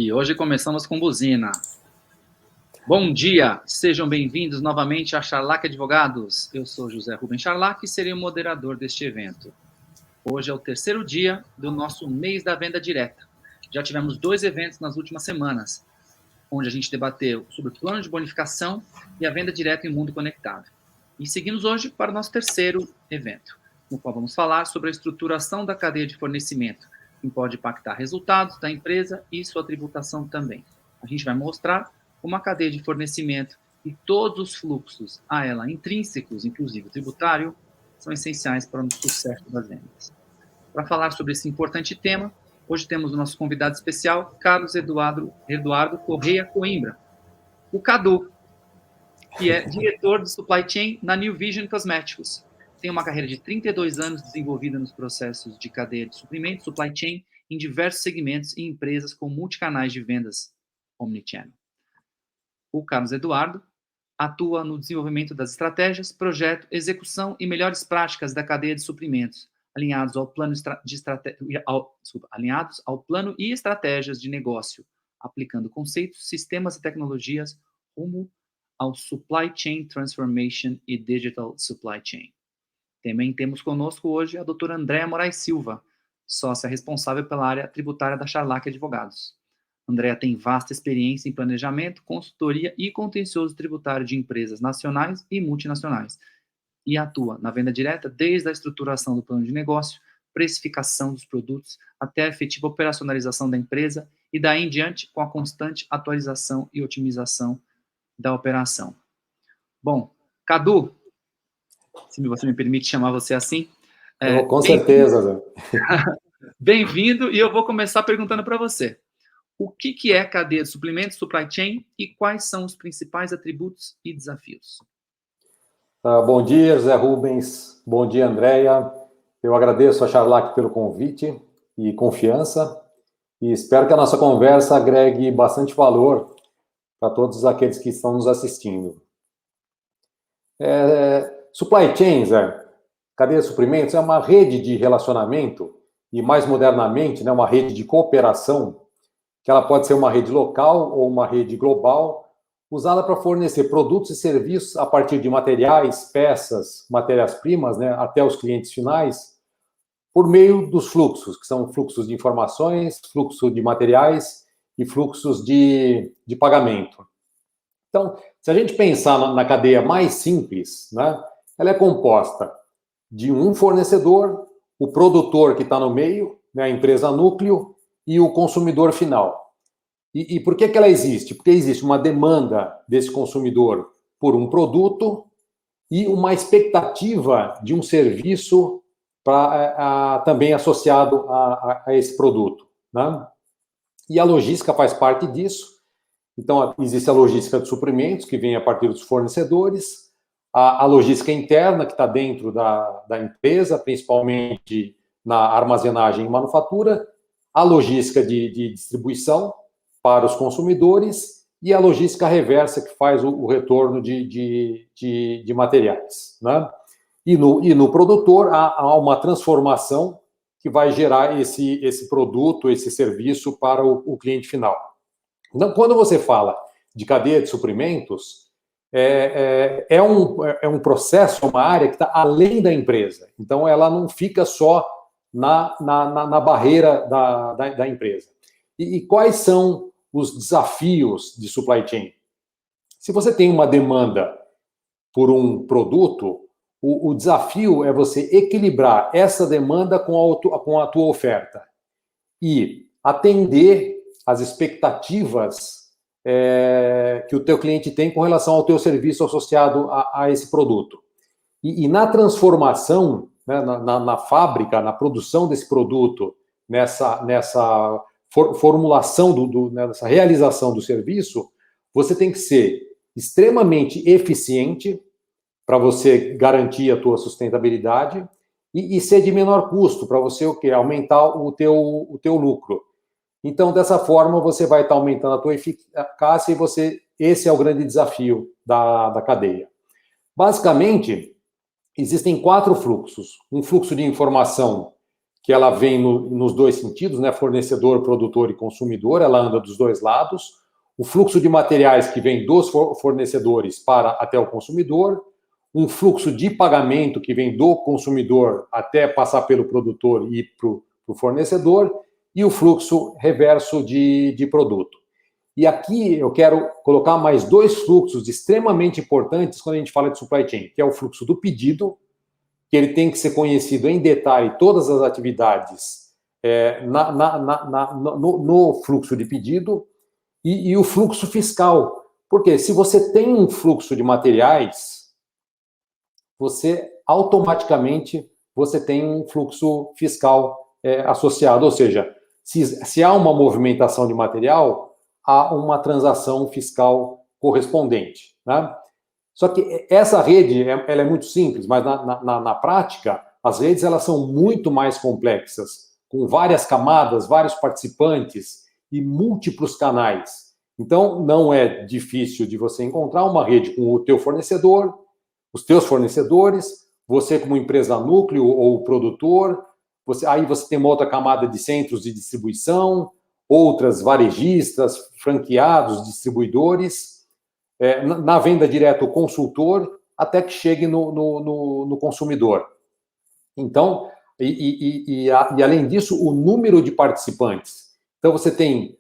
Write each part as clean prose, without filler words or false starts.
E hoje começamos com buzina. Bom dia, sejam bem-vindos novamente a Charlac Advogados. Eu sou José Rubens Charlac e serei o moderador deste evento. Hoje é o terceiro dia do nosso mês da venda direta. Já tivemos 2 eventos nas últimas semanas, onde a gente debateu sobre o plano de bonificação e a venda direta em mundo conectado. E seguimos hoje para o nosso terceiro evento, no qual vamos falar sobre a estruturação da cadeia de fornecimento, que pode impactar resultados da empresa e sua tributação também. A gente vai mostrar como a cadeia de fornecimento e todos os fluxos a ela intrínsecos, inclusive o tributário, são essenciais para o sucesso das vendas. Para falar sobre esse importante tema, hoje temos o nosso convidado especial, Carlos Eduardo Correia Coimbra, o Cadu, que é diretor de Supply Chain na New Vision Cosméticos. Tem uma carreira de 32 anos desenvolvida nos processos de cadeia de suprimentos, supply chain, em diversos segmentos e empresas com multicanais de vendas omnichannel. O Carlos Eduardo atua no desenvolvimento das estratégias, projeto, execução e melhores práticas da cadeia de suprimentos, alinhados ao plano e estratégias de negócio, aplicando conceitos, sistemas e tecnologias rumo ao Supply Chain Transformation e Digital Supply Chain. Também temos conosco hoje a doutora Andréa Moraes Silva, sócia responsável pela área tributária da Charlac Advogados. Andréa tem vasta experiência em planejamento, consultoria e contencioso tributário de empresas nacionais e multinacionais, e atua na venda direta desde a estruturação do plano de negócio, precificação dos produtos, até a efetiva operacionalização da empresa e daí em diante com a constante atualização e otimização da operação. Bom, Cadu, se você me permite chamar você assim. Com certeza, Zé. Bem-vindo, e eu vou começar perguntando para você. O que é cadeia de suprimentos, supply chain, e quais são os principais atributos e desafios? Bom dia, José Rubens. Bom dia, Andréia. Eu agradeço a Charlac pelo convite e confiança, e espero que a nossa conversa agregue bastante valor para todos aqueles que estão nos assistindo. Supply chain, Zé, cadeia de suprimentos, é uma rede de relacionamento e, mais modernamente, né, uma rede de cooperação, que ela pode ser uma rede local ou uma rede global, usada para fornecer produtos e serviços a partir de materiais, peças, matérias-primas, né, até os clientes finais, por meio dos fluxos, que são fluxos de informações, fluxo de materiais e fluxos de pagamento. Então, se a gente pensar na cadeia mais simples, né, ela é composta de um fornecedor, o produtor que está no meio, né, a empresa núcleo, e o consumidor final. E por que ela existe? Porque existe uma demanda desse consumidor por um produto e uma expectativa de um serviço também associado a esse produto, né? E a logística faz parte disso. Então, existe a logística de suprimentos, que vem a partir dos fornecedores, a logística interna, que está dentro da empresa, principalmente na armazenagem e manufatura, a logística de distribuição para os consumidores e a logística reversa, que faz o retorno de materiais, né? E no produtor há uma transformação que vai gerar esse produto, esse serviço para o cliente final. Então, quando você fala de cadeia de suprimentos, é um processo, uma área que está além da empresa. Então, ela não fica só na barreira da empresa. E quais são os desafios de supply chain? Se você tem uma demanda por um produto, o desafio é você equilibrar essa demanda com a tua oferta e atender as expectativas que o teu cliente tem com relação ao teu serviço associado a esse produto. E na transformação, né, na fábrica, na produção desse produto, nessa formulação, nessa realização do serviço, você tem que ser extremamente eficiente para você garantir a tua sustentabilidade e ser de menor custo, para você aumentar o teu lucro. Então, dessa forma, você vai estar aumentando a tua eficácia e esse é o grande desafio da cadeia. Basicamente, existem 4 fluxos. Um fluxo de informação, que ela vem nos dois sentidos, né? Fornecedor, produtor e consumidor, ela anda dos dois lados. O fluxo de materiais que vem dos fornecedores para até o consumidor, um fluxo de pagamento que vem do consumidor até passar pelo produtor e para o fornecedor, e o fluxo reverso de produto. E aqui eu quero colocar mais dois fluxos extremamente importantes quando a gente fala de supply chain, que é o fluxo do pedido, que ele tem que ser conhecido em detalhe todas as atividades no fluxo de pedido, e o fluxo fiscal. Porque se você tem um fluxo de materiais, você automaticamente tem um fluxo fiscal associado. Ou seja, se há uma movimentação de material, há uma transação fiscal correspondente, né? Só que essa rede, ela é muito simples, mas na prática, as redes elas são muito mais complexas, com várias camadas, vários participantes e múltiplos canais. Então, não é difícil de você encontrar uma rede com o teu fornecedor, os teus fornecedores, você como empresa núcleo ou produtor, aí você tem uma outra camada de centros de distribuição, outras varejistas, franqueados, distribuidores, na venda direta o consultor, até que chegue no consumidor. Então, além disso, o número de participantes. Então, você tem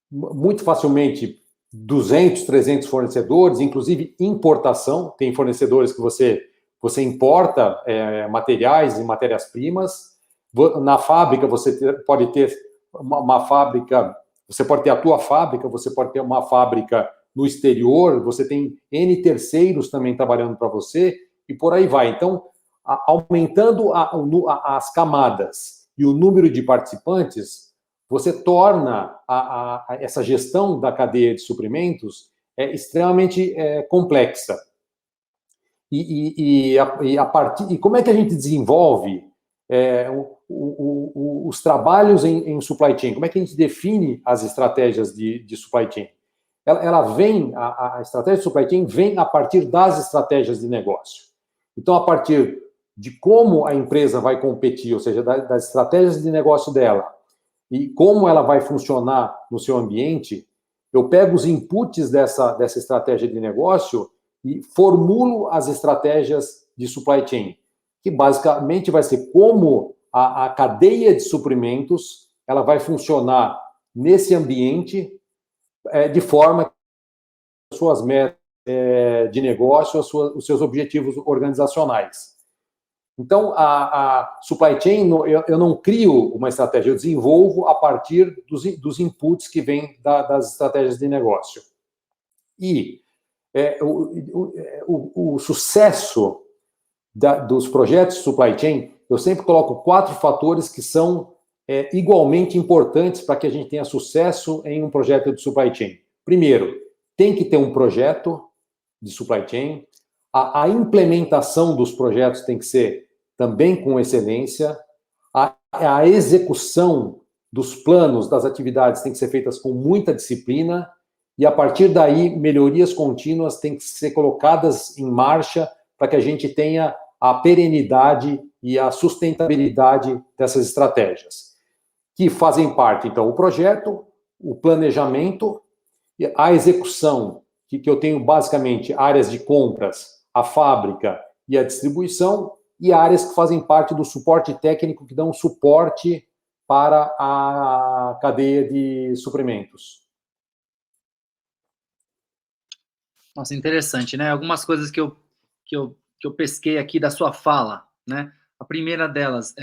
muito facilmente 200, 300 fornecedores, inclusive importação. Tem fornecedores que você importa materiais e matérias-primas. Na fábrica, você pode ter uma fábrica, você pode ter a tua fábrica, você pode ter uma fábrica no exterior, você tem N terceiros também trabalhando para você, e por aí vai. Então, aumentando as camadas e o número de participantes, você torna essa gestão da cadeia de suprimentos extremamente complexa. E como é que a gente desenvolve os trabalhos em supply chain? Como é que a gente define as estratégias de supply chain? A estratégia de supply chain vem a partir das estratégias de negócio. Então, a partir de como a empresa vai competir, ou seja, das estratégias de negócio dela, e como ela vai funcionar no seu ambiente, eu pego os inputs dessa estratégia de negócio e formulo as estratégias de supply chain, que basicamente vai ser como a cadeia de suprimentos ela vai funcionar nesse ambiente de forma que as suas metas de negócio, os seus objetivos organizacionais. Então, a supply chain, eu não crio uma estratégia, eu desenvolvo a partir dos inputs que vêm das estratégias de negócio. E o sucesso dos projetos de supply chain, eu sempre coloco 4 fatores que são igualmente importantes para que a gente tenha sucesso em um projeto de supply chain. Primeiro, tem que ter um projeto de supply chain. A implementação dos projetos tem que ser também com excelência. A execução dos planos, das atividades, tem que ser feitas com muita disciplina. E, a partir daí, melhorias contínuas têm que ser colocadas em marcha para que a gente tenha a perenidade e a sustentabilidade dessas estratégias, que fazem parte, então, o projeto, o planejamento, a execução, que eu tenho basicamente áreas de compras, a fábrica e a distribuição, e áreas que fazem parte do suporte técnico, que dão suporte para a cadeia de suprimentos. Nossa, interessante, né? Algumas coisas que eu pesquei aqui da sua fala, né? A primeira delas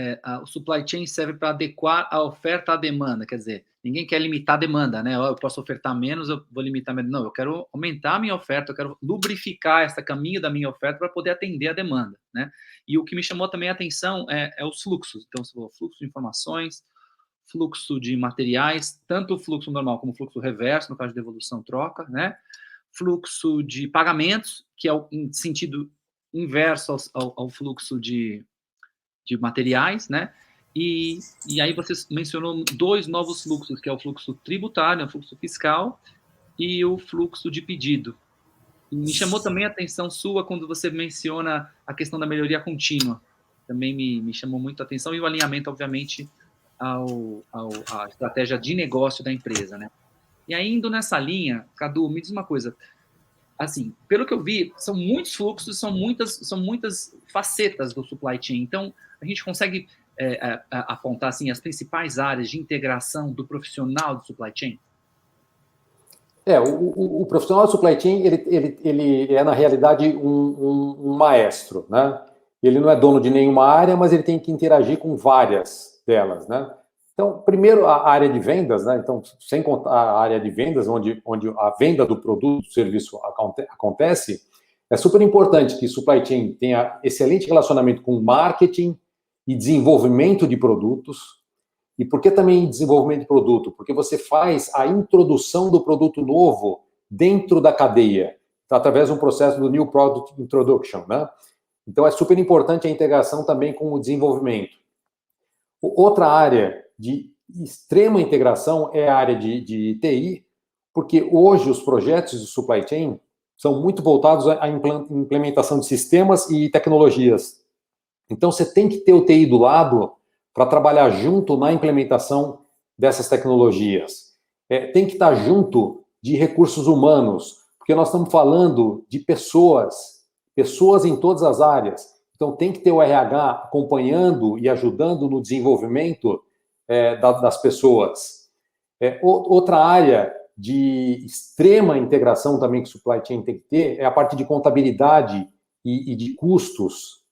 o supply chain serve para adequar a oferta à demanda, quer dizer, ninguém quer limitar a demanda, né? Eu posso ofertar menos, eu vou limitar menos. Não, eu quero aumentar a minha oferta, eu quero lubrificar esse caminho da minha oferta para poder atender a demanda, né? E o que me chamou também a atenção é os fluxos. Então, o fluxo de informações, fluxo de materiais, tanto o fluxo normal como o fluxo reverso, no caso de devolução-troca, né? Fluxo de pagamentos, que é o sentido inverso ao fluxo de materiais, né? E aí você mencionou 2 novos fluxos, que é o fluxo tributário, o fluxo fiscal e o fluxo de pedido. E me chamou também a atenção sua quando você menciona a questão da melhoria contínua. também me chamou muito a atenção, e o alinhamento, obviamente, à estratégia de negócio da empresa, né? E aí, indo nessa linha, Cadu, me diz uma coisa, assim, pelo que eu vi, são muitos fluxos, são muitas facetas do supply chain, então a gente consegue apontar, assim, as principais áreas de integração do profissional do supply chain? O profissional de supply chain, ele é, na realidade, um maestro, né? Ele não é dono de nenhuma área, mas ele tem que interagir com várias delas, né? Então, primeiro, a área de vendas, né? Então, sem contar a área de vendas, onde a venda do produto, do serviço acontece, é super importante que supply chain tenha excelente relacionamento com marketing e desenvolvimento de produtos. E por que também desenvolvimento de produto? Porque você faz a introdução do produto novo dentro da cadeia, através de um processo do New Product Introduction, né? Então, é super importante a integração também com o desenvolvimento. Outra área de extrema integração é a área de TI, porque hoje os projetos de supply chain são muito voltados à implementação de sistemas e tecnologias. Então, você tem que ter o TI do lado para trabalhar junto na implementação dessas tecnologias. Tem que estar junto de recursos humanos, porque nós estamos falando de pessoas em todas as áreas. Então, tem que ter o RH acompanhando e ajudando no desenvolvimento das pessoas. Outra área de extrema integração também que o supply chain tem que ter é a parte de contabilidade e de custos.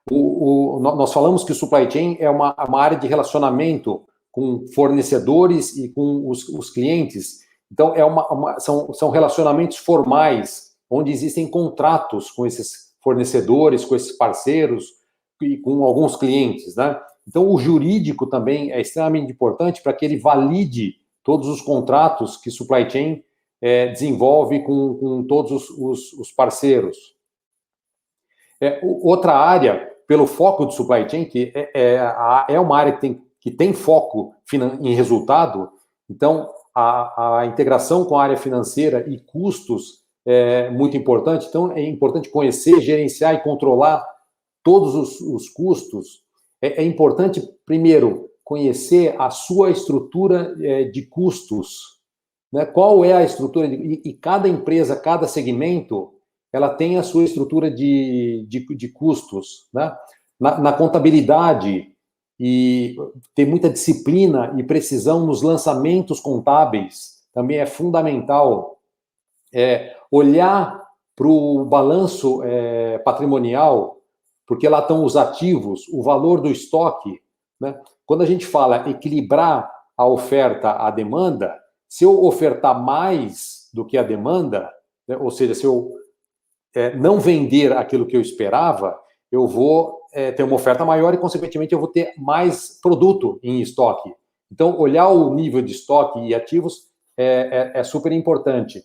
Nós falamos que o supply chain é uma área de relacionamento com fornecedores e com os clientes. Então, são relacionamentos formais, onde existem contratos com esses fornecedores, com esses parceiros e com alguns clientes, né? Então, o jurídico também é extremamente importante para que ele valide todos os contratos que supply chain desenvolve com todos os parceiros. Outra área, pelo foco do supply chain, que é uma área que tem foco em resultado, então a integração com a área financeira e custos é muito importante. Então, é importante conhecer, gerenciar e controlar todos os custos. É importante, primeiro, conhecer a sua estrutura de custos, né? Qual é a estrutura, e cada empresa, cada segmento, ela tem a sua estrutura de custos, né? Na contabilidade, e ter muita disciplina e precisão nos lançamentos contábeis também é fundamental. Olhar para o balanço patrimonial, porque lá estão os ativos, o valor do estoque, né? Quando a gente fala equilibrar a oferta à demanda, se eu ofertar mais do que a demanda, né? Ou seja, se eu não vender aquilo que eu esperava, eu vou ter uma oferta maior e, consequentemente, eu vou ter mais produto em estoque. Então, olhar o nível de estoque e ativos é super importante.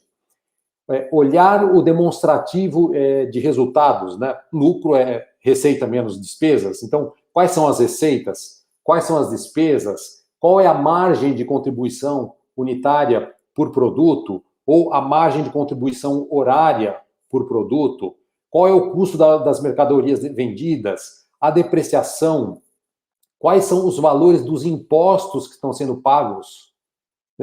Olhar o demonstrativo de resultados, né? Lucro é receita menos despesas. Então, quais são as receitas? Quais são as despesas? Qual é a margem de contribuição unitária por produto? Ou a margem de contribuição horária por produto? Qual é o custo das mercadorias vendidas? A depreciação? Quais são os valores dos impostos que estão sendo pagos?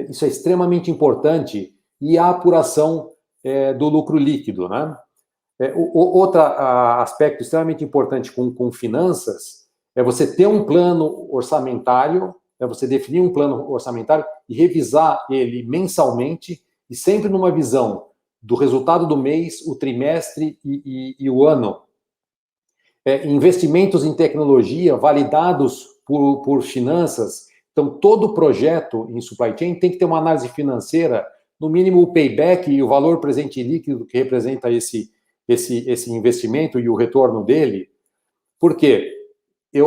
Isso é extremamente importante. E a apuração do lucro líquido, né? Outro aspecto extremamente importante com finanças é você ter um plano orçamentário, você definir um plano orçamentário e revisar ele mensalmente e sempre numa visão do resultado do mês, o trimestre e o ano. Investimentos em tecnologia validados por finanças. Então, todo projeto em supply chain tem que ter uma análise financeira, no mínimo o payback e o valor presente líquido que representa esse investimento e o retorno dele. Por quê?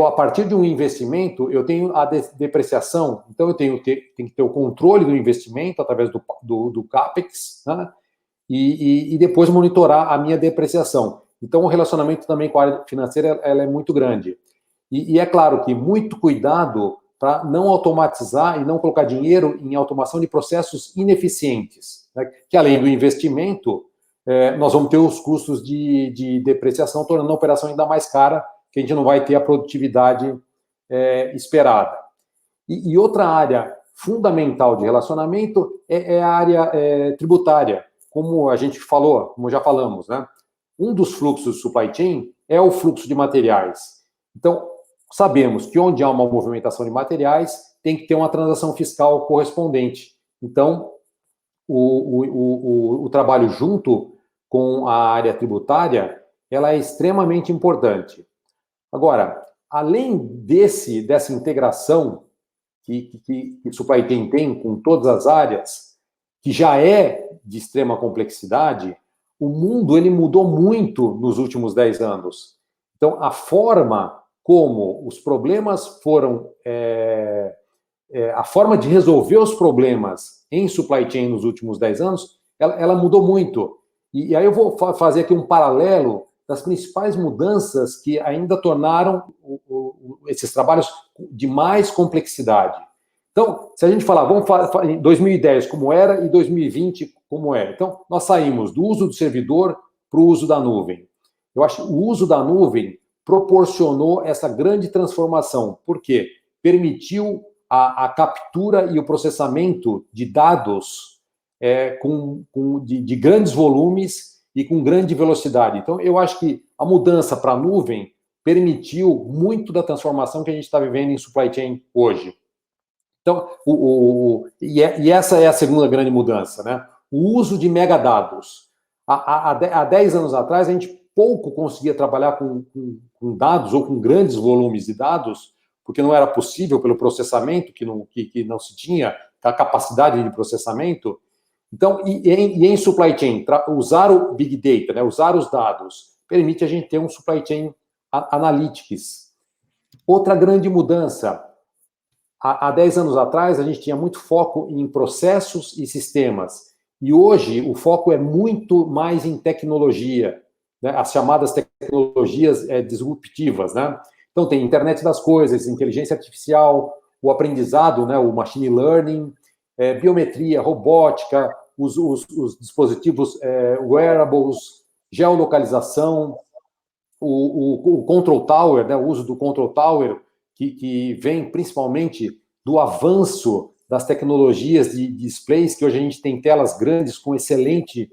A partir de um investimento, eu tenho a depreciação, então eu tenho que ter o controle do investimento através do CAPEX, né? E depois monitorar a minha depreciação. Então, o relacionamento também com a área financeira ela é muito grande. E é claro que muito cuidado para não automatizar e não colocar dinheiro em automação de processos ineficientes, né? Que além do investimento, nós vamos ter os custos de depreciação, tornando a operação ainda mais cara, que a gente não vai ter a produtividade esperada. E outra área fundamental de relacionamento é a área tributária, como a gente falou, como já falamos, né? Um dos fluxos do supply chain é o fluxo de materiais. Então, sabemos que onde há uma movimentação de materiais, tem que ter uma transação fiscal correspondente. Então, o trabalho junto com a área tributária, ela é extremamente importante. Agora, além dessa integração que o supply chain tem com todas as áreas, que já é de extrema complexidade, o mundo ele mudou muito nos últimos 10 anos. Então, a forma como os problemas foram... a forma de resolver os problemas em supply chain nos últimos 10 anos, ela mudou muito. E aí eu vou fazer aqui um paralelo das principais mudanças que ainda tornaram esses trabalhos de mais complexidade. Então, se a gente falar, vamos falar em 2010 como era e 2020 como é. Então, nós saímos do uso do servidor para o uso da nuvem. Eu acho que o uso da nuvem proporcionou essa grande transformação. Por quê? Permitiu a captura e o processamento de dados de grandes volumes e com grande velocidade. Então, eu acho que a mudança para a nuvem permitiu muito da transformação que a gente está vivendo em supply chain hoje. Então, e essa é a segunda grande mudança, né? O uso de megadados. Há 10 anos atrás, a gente pouco conseguia trabalhar com dados ou com grandes volumes de dados, porque não era possível pelo processamento, que não se tinha a capacidade de processamento. Então, em supply chain, usar o Big Data, né, usar os dados, permite a gente ter um supply chain analytics. Outra grande mudança, há 10 anos atrás, a gente tinha muito foco em processos e sistemas, e hoje o foco é muito mais em tecnologia, né, as chamadas tecnologias disruptivas, né? Então, tem internet das coisas, inteligência artificial, o aprendizado, né, o machine learning, biometria, robótica, os dispositivos wearables, geolocalização, o control tower, né, o uso do control tower, que vem principalmente do avanço das tecnologias de displays, que hoje a gente tem telas grandes com excelente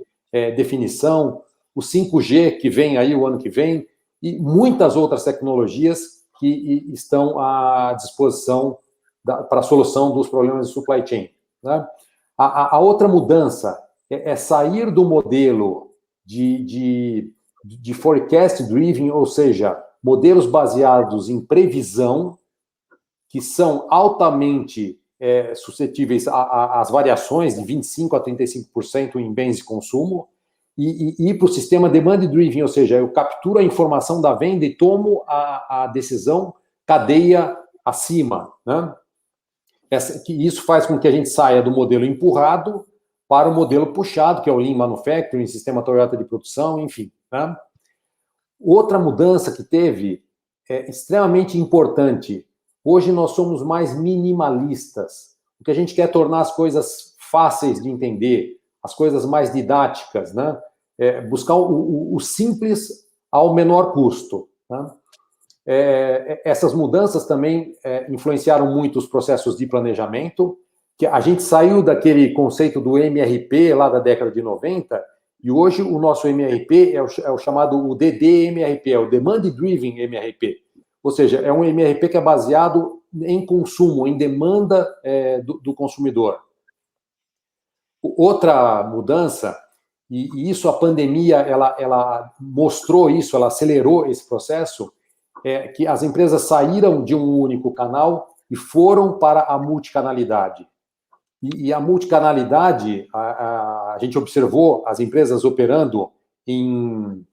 definição, o 5G, que vem aí o ano que vem, e muitas outras tecnologias que estão à disposição para a solução dos problemas de supply chain, né? A outra mudança é sair do modelo de forecast driven, ou seja, modelos baseados em previsão, que são altamente suscetíveis às variações de 25% a 35% em bens de consumo, e ir para o sistema demand driven, ou seja, eu capturo a informação da venda e tomo a decisão cadeia acima, né? Isso faz com que a gente saia do modelo empurrado para o modelo puxado, que é o Lean Manufacturing, sistema Toyota de produção, enfim, né? Outra mudança que teve extremamente importante. Hoje nós somos mais minimalistas. O que a gente quer é tornar as coisas fáceis de entender, as coisas mais didáticas, né? Buscar o simples ao menor custo, né? Essas mudanças também influenciaram muito os processos de planejamento, que a gente saiu daquele conceito do MRP lá da década de 90, e hoje o nosso MRP é o chamado o DDMRP, é o Demand Driven MRP. Ou seja, é um MRP que é baseado em consumo, em demanda do consumidor. Outra mudança, e isso a pandemia ela mostrou isso, ela acelerou esse processo, é que as empresas saíram de um único canal e foram para a multicanalidade. E a multicanalidade, a gente observou as empresas operando em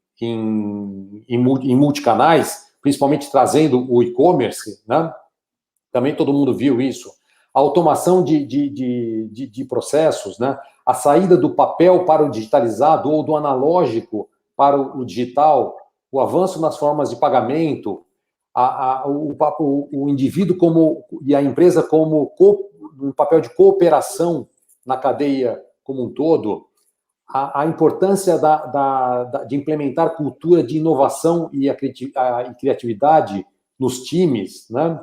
multicanais, principalmente trazendo o e-commerce, né? Também todo mundo viu isso. A automação de processos, né? A saída do papel para o digitalizado ou do analógico para o digital, o avanço nas formas de pagamento, o indivíduo e a empresa como um papel de cooperação na cadeia como um todo, a importância de implementar cultura de inovação e criatividade nos times, né?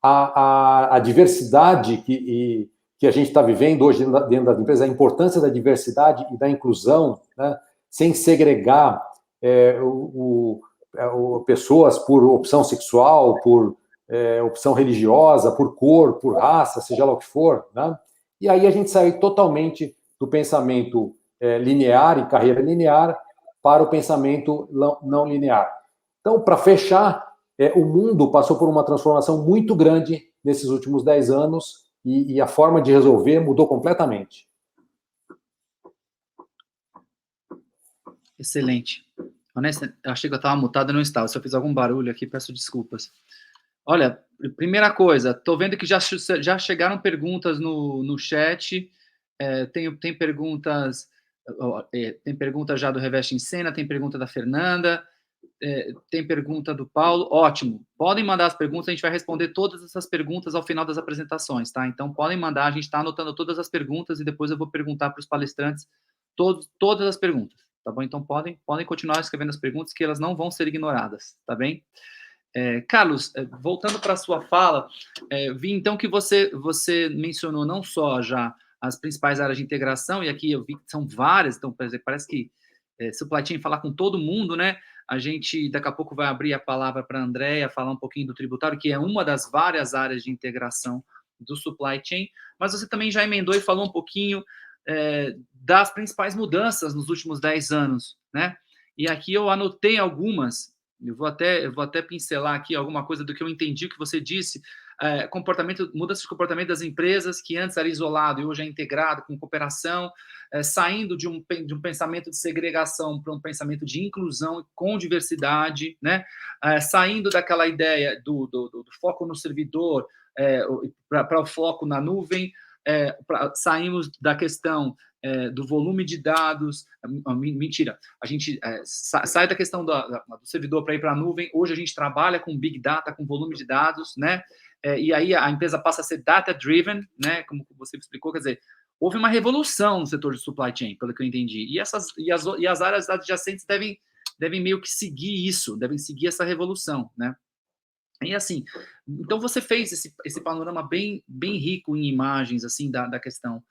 A diversidade que a gente está vivendo hoje dentro das empresas, a importância da diversidade e da inclusão, né? Sem segregar pessoas por opção sexual, por opção religiosa, por cor, por raça, seja lá o que for, né? E aí a gente sai totalmente do pensamento linear e carreira linear para o pensamento não linear. Então, para fechar, o mundo passou por uma transformação muito grande nesses últimos 10 anos e a forma de resolver mudou completamente. Excelente. Honestamente, eu achei que eu estava mutado e não estava. Se eu fiz algum barulho aqui, peço desculpas. Olha, primeira coisa, estou vendo que já chegaram perguntas no chat. Tem perguntas já do Reveste em Cena, tem pergunta da Fernanda, tem pergunta do Paulo. Ótimo. Podem mandar as perguntas, a gente vai responder todas essas perguntas ao final das apresentações, tá? Então, podem mandar, a gente está anotando todas as perguntas e depois eu vou perguntar para os palestrantes todas as perguntas, tá bom? Então, podem continuar escrevendo as perguntas, que elas não vão ser ignoradas, tá bem? Carlos, voltando para a sua fala, vi então que você mencionou não só já as principais áreas de integração, e aqui eu vi que são várias, então parece que supply chain falar com todo mundo, né? A gente daqui a pouco vai abrir a palavra para a Andréia falar um pouquinho do tributário, que é uma das várias áreas de integração do supply chain, mas você também já emendou e falou um pouquinho das principais mudanças nos últimos 10 anos, né? E aqui eu anotei algumas. Eu vou até pincelar aqui alguma coisa do que eu entendi que você disse. Mudança de comportamento das empresas, que antes era isolado e hoje é integrado com cooperação, saindo de um pensamento de segregação para um pensamento de inclusão com diversidade, né? Saindo daquela ideia do foco no servidor para o foco na nuvem, saímos da questão do volume de dados. Mentira, a gente sai da questão do servidor para ir para a nuvem. Hoje a gente trabalha com Big Data, com volume de dados, né? E aí a empresa passa a ser data-driven, né? Como você explicou, quer dizer, houve uma revolução no setor de supply chain, pelo que eu entendi. E as áreas adjacentes devem meio que seguir isso, devem seguir essa revolução, né? E assim, então você fez esse panorama bem rico em imagens, assim, da questão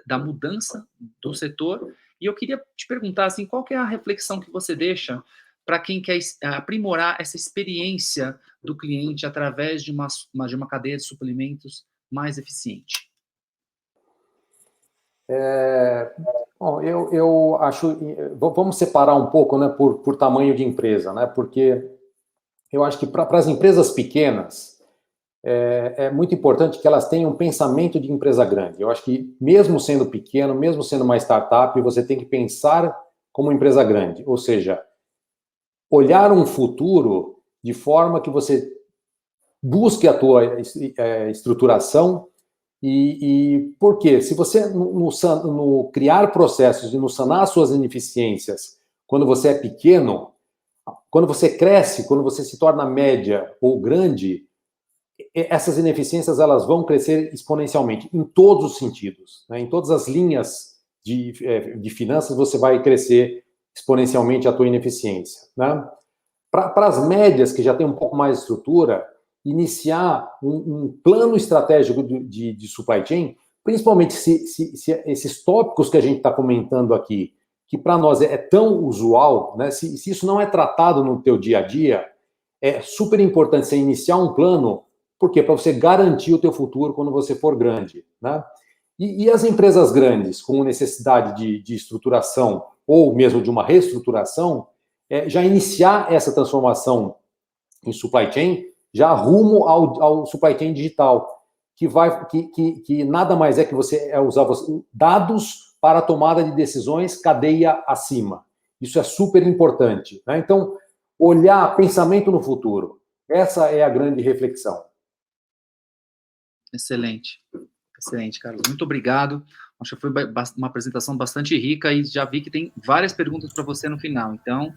da mudança do setor. E eu queria te perguntar, assim, qual que é a reflexão que você deixa para quem quer aprimorar essa experiência do cliente através de uma cadeia de suprimentos mais eficiente? Bom, eu acho... Vamos separar um pouco, né, por tamanho de empresa, né? Porque eu acho que para as empresas pequenas, é muito importante que elas tenham um pensamento de empresa grande. Eu acho que, mesmo sendo pequeno, mesmo sendo uma startup, você tem que pensar como empresa grande. Ou seja, olhar um futuro de forma que você busque a tua estruturação. E por quê? Se você, no criar processos e no sanar suas ineficiências, quando você é pequeno, quando você cresce, quando você se torna média ou grande, essas ineficiências elas vão crescer exponencialmente, em todos os sentidos, né? Em todas as linhas de finanças, você vai crescer exponencialmente a tua ineficiência, né? Para as médias, que já tem um pouco mais de estrutura, iniciar um plano estratégico de supply chain, principalmente se esses tópicos que a gente está comentando aqui, que para nós é tão usual, né? Se isso não é tratado no teu dia a dia, é super importante você iniciar um plano. Por quê? Para você garantir o teu futuro quando você for grande, né? E as empresas grandes, com necessidade de estruturação ou mesmo de uma reestruturação, já iniciar essa transformação em supply chain, já rumo ao supply chain digital, que nada mais é que você usar dados para a tomada de decisões cadeia acima. Isso é super importante, né? Então, olhar pensamento no futuro, essa é a grande reflexão. Excelente, Carlos. Muito obrigado. Acho que foi uma apresentação bastante rica e já vi que tem várias perguntas para você no final. Então,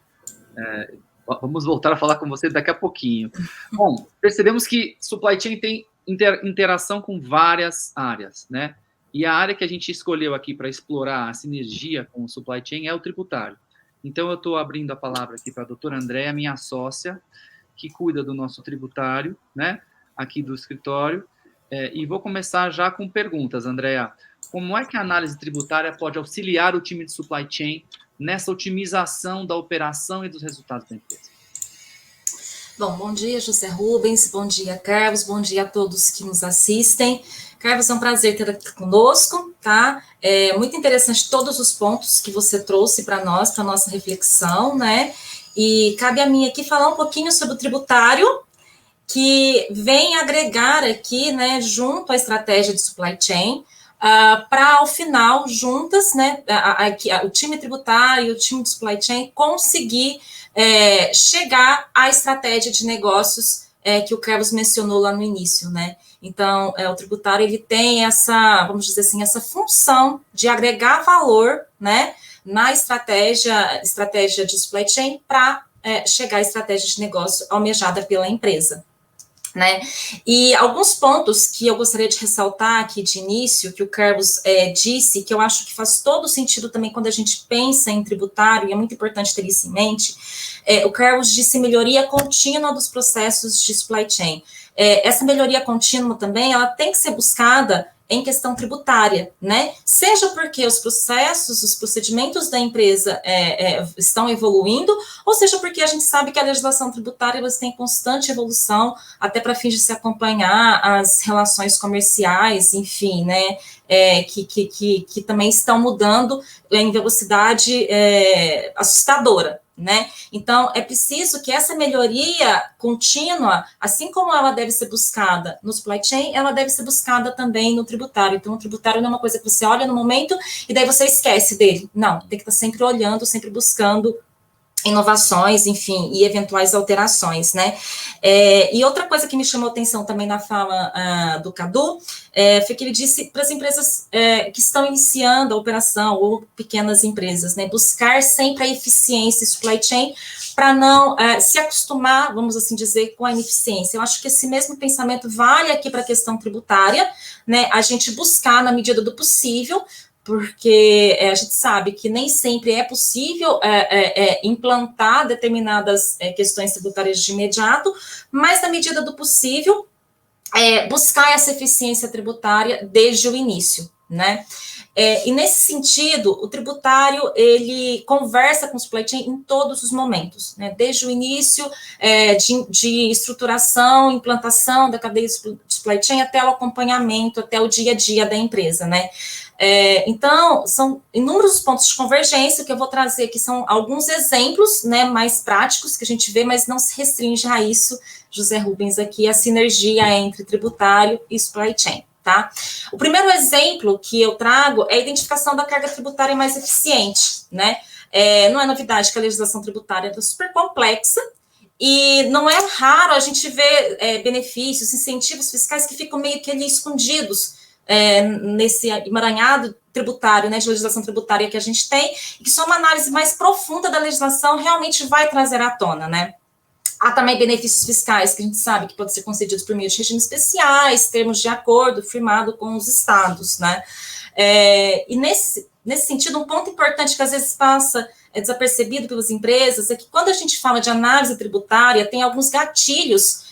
vamos voltar a falar com você daqui a pouquinho. Bom, percebemos que supply chain tem interação com várias áreas, né? E a área que a gente escolheu aqui para explorar a sinergia com o supply chain é o tributário. Então, eu estou abrindo a palavra aqui para a doutora Andréa, minha sócia, que cuida do nosso tributário, né, aqui do escritório, e vou começar já com perguntas, Andréa. Como é que a análise tributária pode auxiliar o time de supply chain nessa otimização da operação e dos resultados da empresa? Bom dia, José Rubens, bom dia, Carlos, bom dia a todos que nos assistem. Carlos, é um prazer ter aqui conosco, tá? É muito interessante todos os pontos que você trouxe para nós, para nossa reflexão, né? E cabe a mim aqui falar um pouquinho sobre o tributário, que vem agregar aqui, né, junto à estratégia de supply chain, para, ao final, juntas, né, o time tributário e o time de supply chain conseguir chegar à estratégia de negócios que o Carlos mencionou lá no início, né? Então, o tributário, ele tem essa, vamos dizer assim, essa função de agregar valor, né, na estratégia de supply chain para chegar à estratégia de negócio almejada pela empresa. Né? E alguns pontos que eu gostaria de ressaltar aqui de início, que o Carlos disse, que eu acho que faz todo sentido também quando a gente pensa em tributário, e é muito importante ter isso em mente, o Carlos disse melhoria contínua dos processos de supply chain. Essa melhoria contínua também, ela tem que ser buscada em questão tributária, né? Seja porque os processos, os procedimentos da empresa estão evoluindo, ou seja porque a gente sabe que a legislação tributária tem constante evolução, até para fins de se acompanhar as relações comerciais, enfim, né? Que também estão mudando em velocidade assustadora, né? Então, é preciso que essa melhoria contínua, assim como ela deve ser buscada no supply chain, ela deve ser buscada também no tributário. Então, o tributário não é uma coisa que você olha no momento e daí você esquece dele. Não, tem que estar sempre olhando, sempre buscando inovações, enfim, e eventuais alterações, né? E outra coisa que me chamou atenção também na fala do Cadu, foi que ele disse para as empresas que estão iniciando a operação, ou pequenas empresas, né, buscar sempre a eficiência supply chain, para não se acostumar, vamos assim dizer, com a ineficiência. Eu acho que esse mesmo pensamento vale aqui para a questão tributária, né, a gente buscar, na medida do possível, porque a gente sabe que nem sempre é possível implantar determinadas questões tributárias de imediato, mas na medida do possível, buscar essa eficiência tributária desde o início, né? E nesse sentido, o tributário, ele conversa com o supply chain em todos os momentos, né? Desde o início de estruturação, implantação da cadeia de supply chain, até o acompanhamento, até o dia a dia da empresa, né? Então, são inúmeros pontos de convergência que eu vou trazer aqui, são alguns exemplos, né, mais práticos que a gente vê, mas não se restringe a isso, José Rubens, aqui, a sinergia entre tributário e supply chain, tá? O primeiro exemplo que eu trago é a identificação da carga tributária mais eficiente, né? Não é novidade que a legislação tributária é super complexa, e não é raro a gente ver benefícios, incentivos fiscais que ficam meio que ali escondidos, nesse emaranhado tributário, né, de legislação tributária que a gente tem, e que só uma análise mais profunda da legislação realmente vai trazer à tona, né? Há também benefícios fiscais que a gente sabe que podem ser concedidos por meio de regimes especiais, termos de acordo firmado com os estados, né? E nesse sentido, um ponto importante que às vezes passa desapercebido pelas empresas é que quando a gente fala de análise tributária, tem alguns gatilhos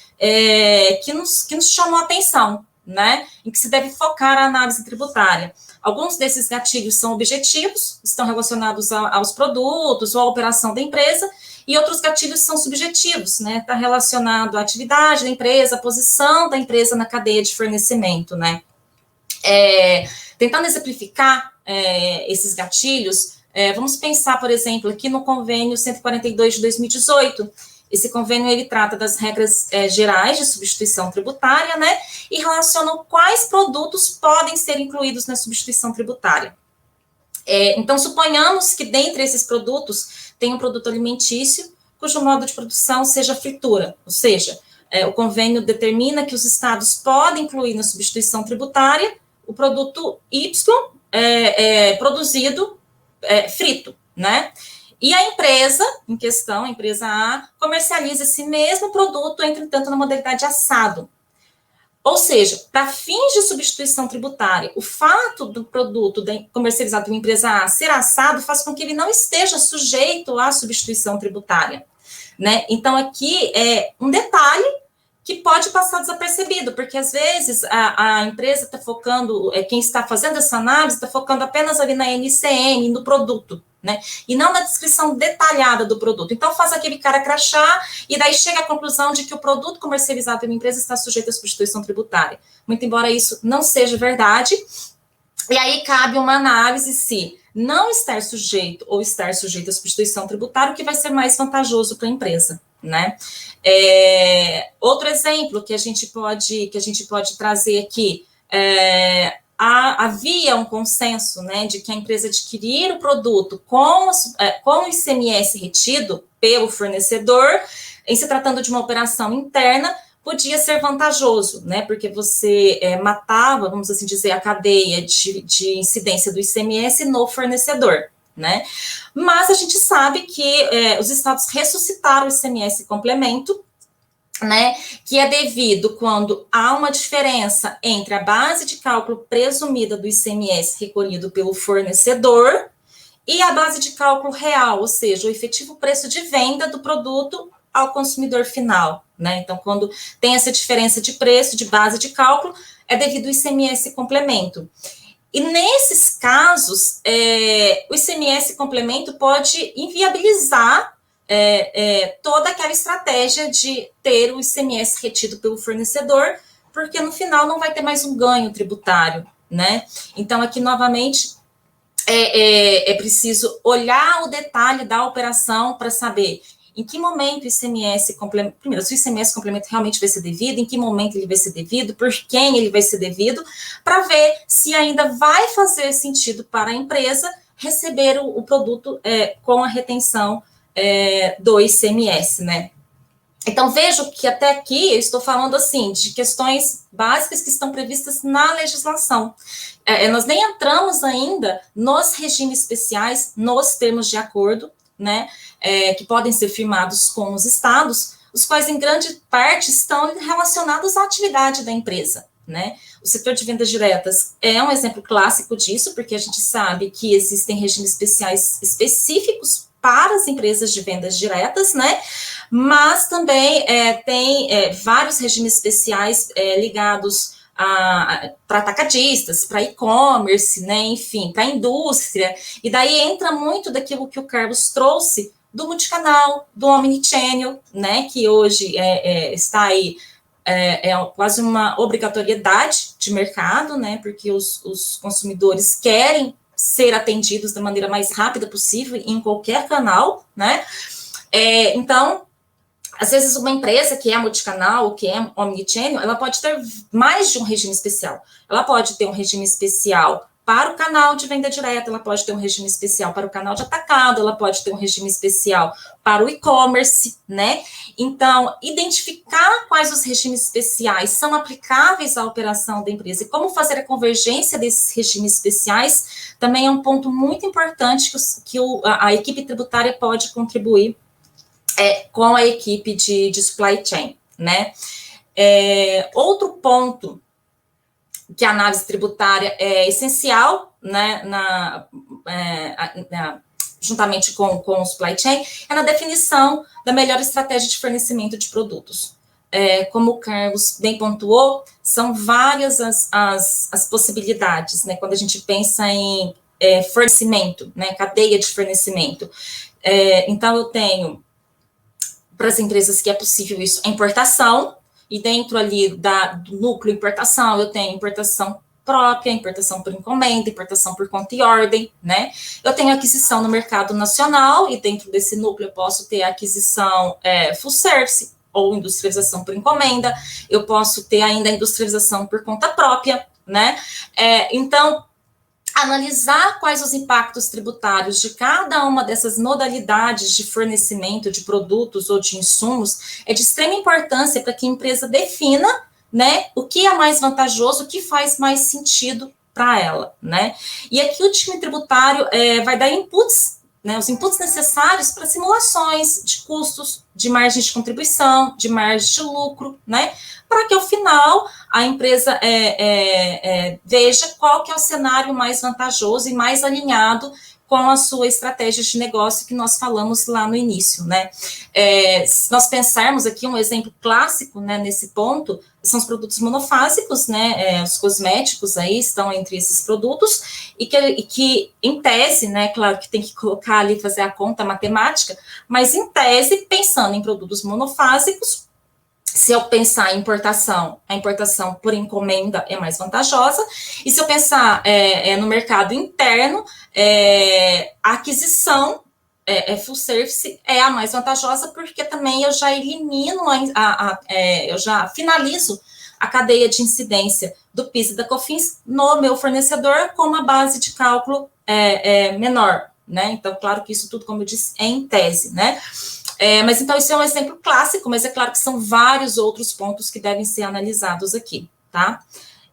que nos chamam a atenção, né, em que se deve focar a análise tributária. Alguns desses gatilhos são objetivos, estão relacionados aos produtos ou à operação da empresa, e outros gatilhos são subjetivos, né, está relacionado à atividade da empresa, à posição da empresa na cadeia de fornecimento, né. Tentando exemplificar esses gatilhos, vamos pensar, por exemplo, aqui no convênio 142 de 2018, esse convênio, ele trata das regras gerais de substituição tributária, né, e relaciona quais produtos podem ser incluídos na substituição tributária. Então, suponhamos que dentre esses produtos tem um produto alimentício cujo modo de produção seja fritura, ou seja, o convênio determina que os estados podem incluir na substituição tributária o produto Y produzido frito, né? E a empresa em questão, a empresa A, comercializa esse mesmo produto, entretanto, na modalidade assado. Ou seja, para fins de substituição tributária, o fato do produto comercializado por uma empresa A ser assado faz com que ele não esteja sujeito à substituição tributária, né? Então, aqui é um detalhe que pode passar desapercebido, porque às vezes a empresa está focando, quem está fazendo essa análise está focando apenas ali na NCM, no produto, né? E não na descrição detalhada do produto. Então faz aquele cara crachá e daí chega à conclusão de que o produto comercializado pela empresa está sujeito à substituição tributária. Muito embora isso não seja verdade, e aí cabe uma análise se não estar sujeito ou estar sujeito à substituição tributária, o que vai ser mais vantajoso para a empresa, né? Outro exemplo que a gente pode trazer aqui, havia um consenso, né, de que a empresa adquirir o produto com o ICMS retido pelo fornecedor, em se tratando de uma operação interna, podia ser vantajoso, né, porque você matava, vamos assim dizer, a cadeia de incidência do ICMS no fornecedor, né? Mas a gente sabe que os estados ressuscitaram o ICMS complemento, né, que é devido quando há uma diferença entre a base de cálculo presumida do ICMS recolhido pelo fornecedor e a base de cálculo real, ou seja, o efetivo preço de venda do produto ao consumidor final, né? Então, quando tem essa diferença de preço, de base de cálculo, é devido ao ICMS complemento. E nesses casos, o ICMS complemento pode inviabilizar toda aquela estratégia de ter o ICMS retido pelo fornecedor, porque no final não vai ter mais um ganho tributário, né? Então, aqui, novamente, é preciso olhar o detalhe da operação para saber em que momento o ICMS complemento, primeiro, se o ICMS complemento realmente vai ser devido, em que momento ele vai ser devido, por quem ele vai ser devido, para ver se ainda vai fazer sentido para a empresa receber o produto com a retenção do ICMS, né? Então, vejo que até aqui eu estou falando, assim, de questões básicas que estão previstas na legislação. Nós nem entramos ainda nos regimes especiais, nos termos de acordo, né, que podem ser firmados com os estados, os quais, em grande parte, estão relacionados à atividade da empresa, né? O setor de vendas diretas é um exemplo clássico disso, porque a gente sabe que existem regimes especiais específicos para as empresas de vendas diretas, né? Mas também tem vários regimes especiais ligados para atacadistas, para e-commerce, né? Enfim, para a indústria. E daí entra muito daquilo que o Carlos trouxe do multicanal, do omnichannel, né? Que hoje está aí quase uma obrigatoriedade de mercado, né? Porque os consumidores querem ser atendidos da maneira mais rápida possível em qualquer canal, né? Então, às vezes uma empresa que é multicanal, que é omnichannel, ela pode ter mais de um regime especial. Ela pode ter um regime especial para o canal de venda direta, ela pode ter um regime especial para o canal de atacado, ela pode ter um regime especial para o e-commerce, né? Então, identificar quais os regimes especiais são aplicáveis à operação da empresa e como fazer a convergência desses regimes especiais também é um ponto muito importante que a equipe tributária pode contribuir com a equipe de supply chain, né? Outro ponto que a análise tributária é essencial, né, juntamente com o supply chain, é na definição da melhor estratégia de fornecimento de produtos. Como o Carlos bem pontuou, são várias as possibilidades, né, quando a gente pensa em fornecimento, né, cadeia de fornecimento. Então, eu tenho, para as empresas que é possível isso, a importação, e dentro ali do núcleo importação, eu tenho importação própria, importação por encomenda, importação por conta e ordem, né? Eu tenho aquisição no mercado nacional, e dentro desse núcleo eu posso ter a aquisição full service, ou industrialização por encomenda, eu posso ter ainda a industrialização por conta própria, né? Então, analisar quais os impactos tributários de cada uma dessas modalidades de fornecimento de produtos ou de insumos é de extrema importância para que a empresa defina, né, o que é mais vantajoso, o que faz mais sentido para ela, né? E aqui o time tributário vai dar inputs, né, os inputs necessários para simulações de custos, de margem de contribuição, de margem de lucro, né, para que ao final a empresa veja qual que é o cenário mais vantajoso e mais alinhado com a sua estratégia de negócio que nós falamos lá no início, né? Se nós pensarmos aqui um exemplo clássico, né, nesse ponto, são os produtos monofásicos, né? Os cosméticos aí estão entre esses produtos e que em tese, né? Claro que tem que colocar ali, fazer a conta matemática, mas em tese, pensando em produtos monofásicos, se eu pensar em importação, a importação por encomenda é mais vantajosa, e se eu pensar no mercado interno, a aquisição full service é a mais vantajosa, porque também eu já elimino, eu já finalizo a cadeia de incidência do PIS e da COFINS no meu fornecedor com uma base de cálculo menor, né? Então, claro que isso tudo, como eu disse, é em tese, né? Mas então isso é um exemplo clássico, mas é claro que são vários outros pontos que devem ser analisados aqui, tá?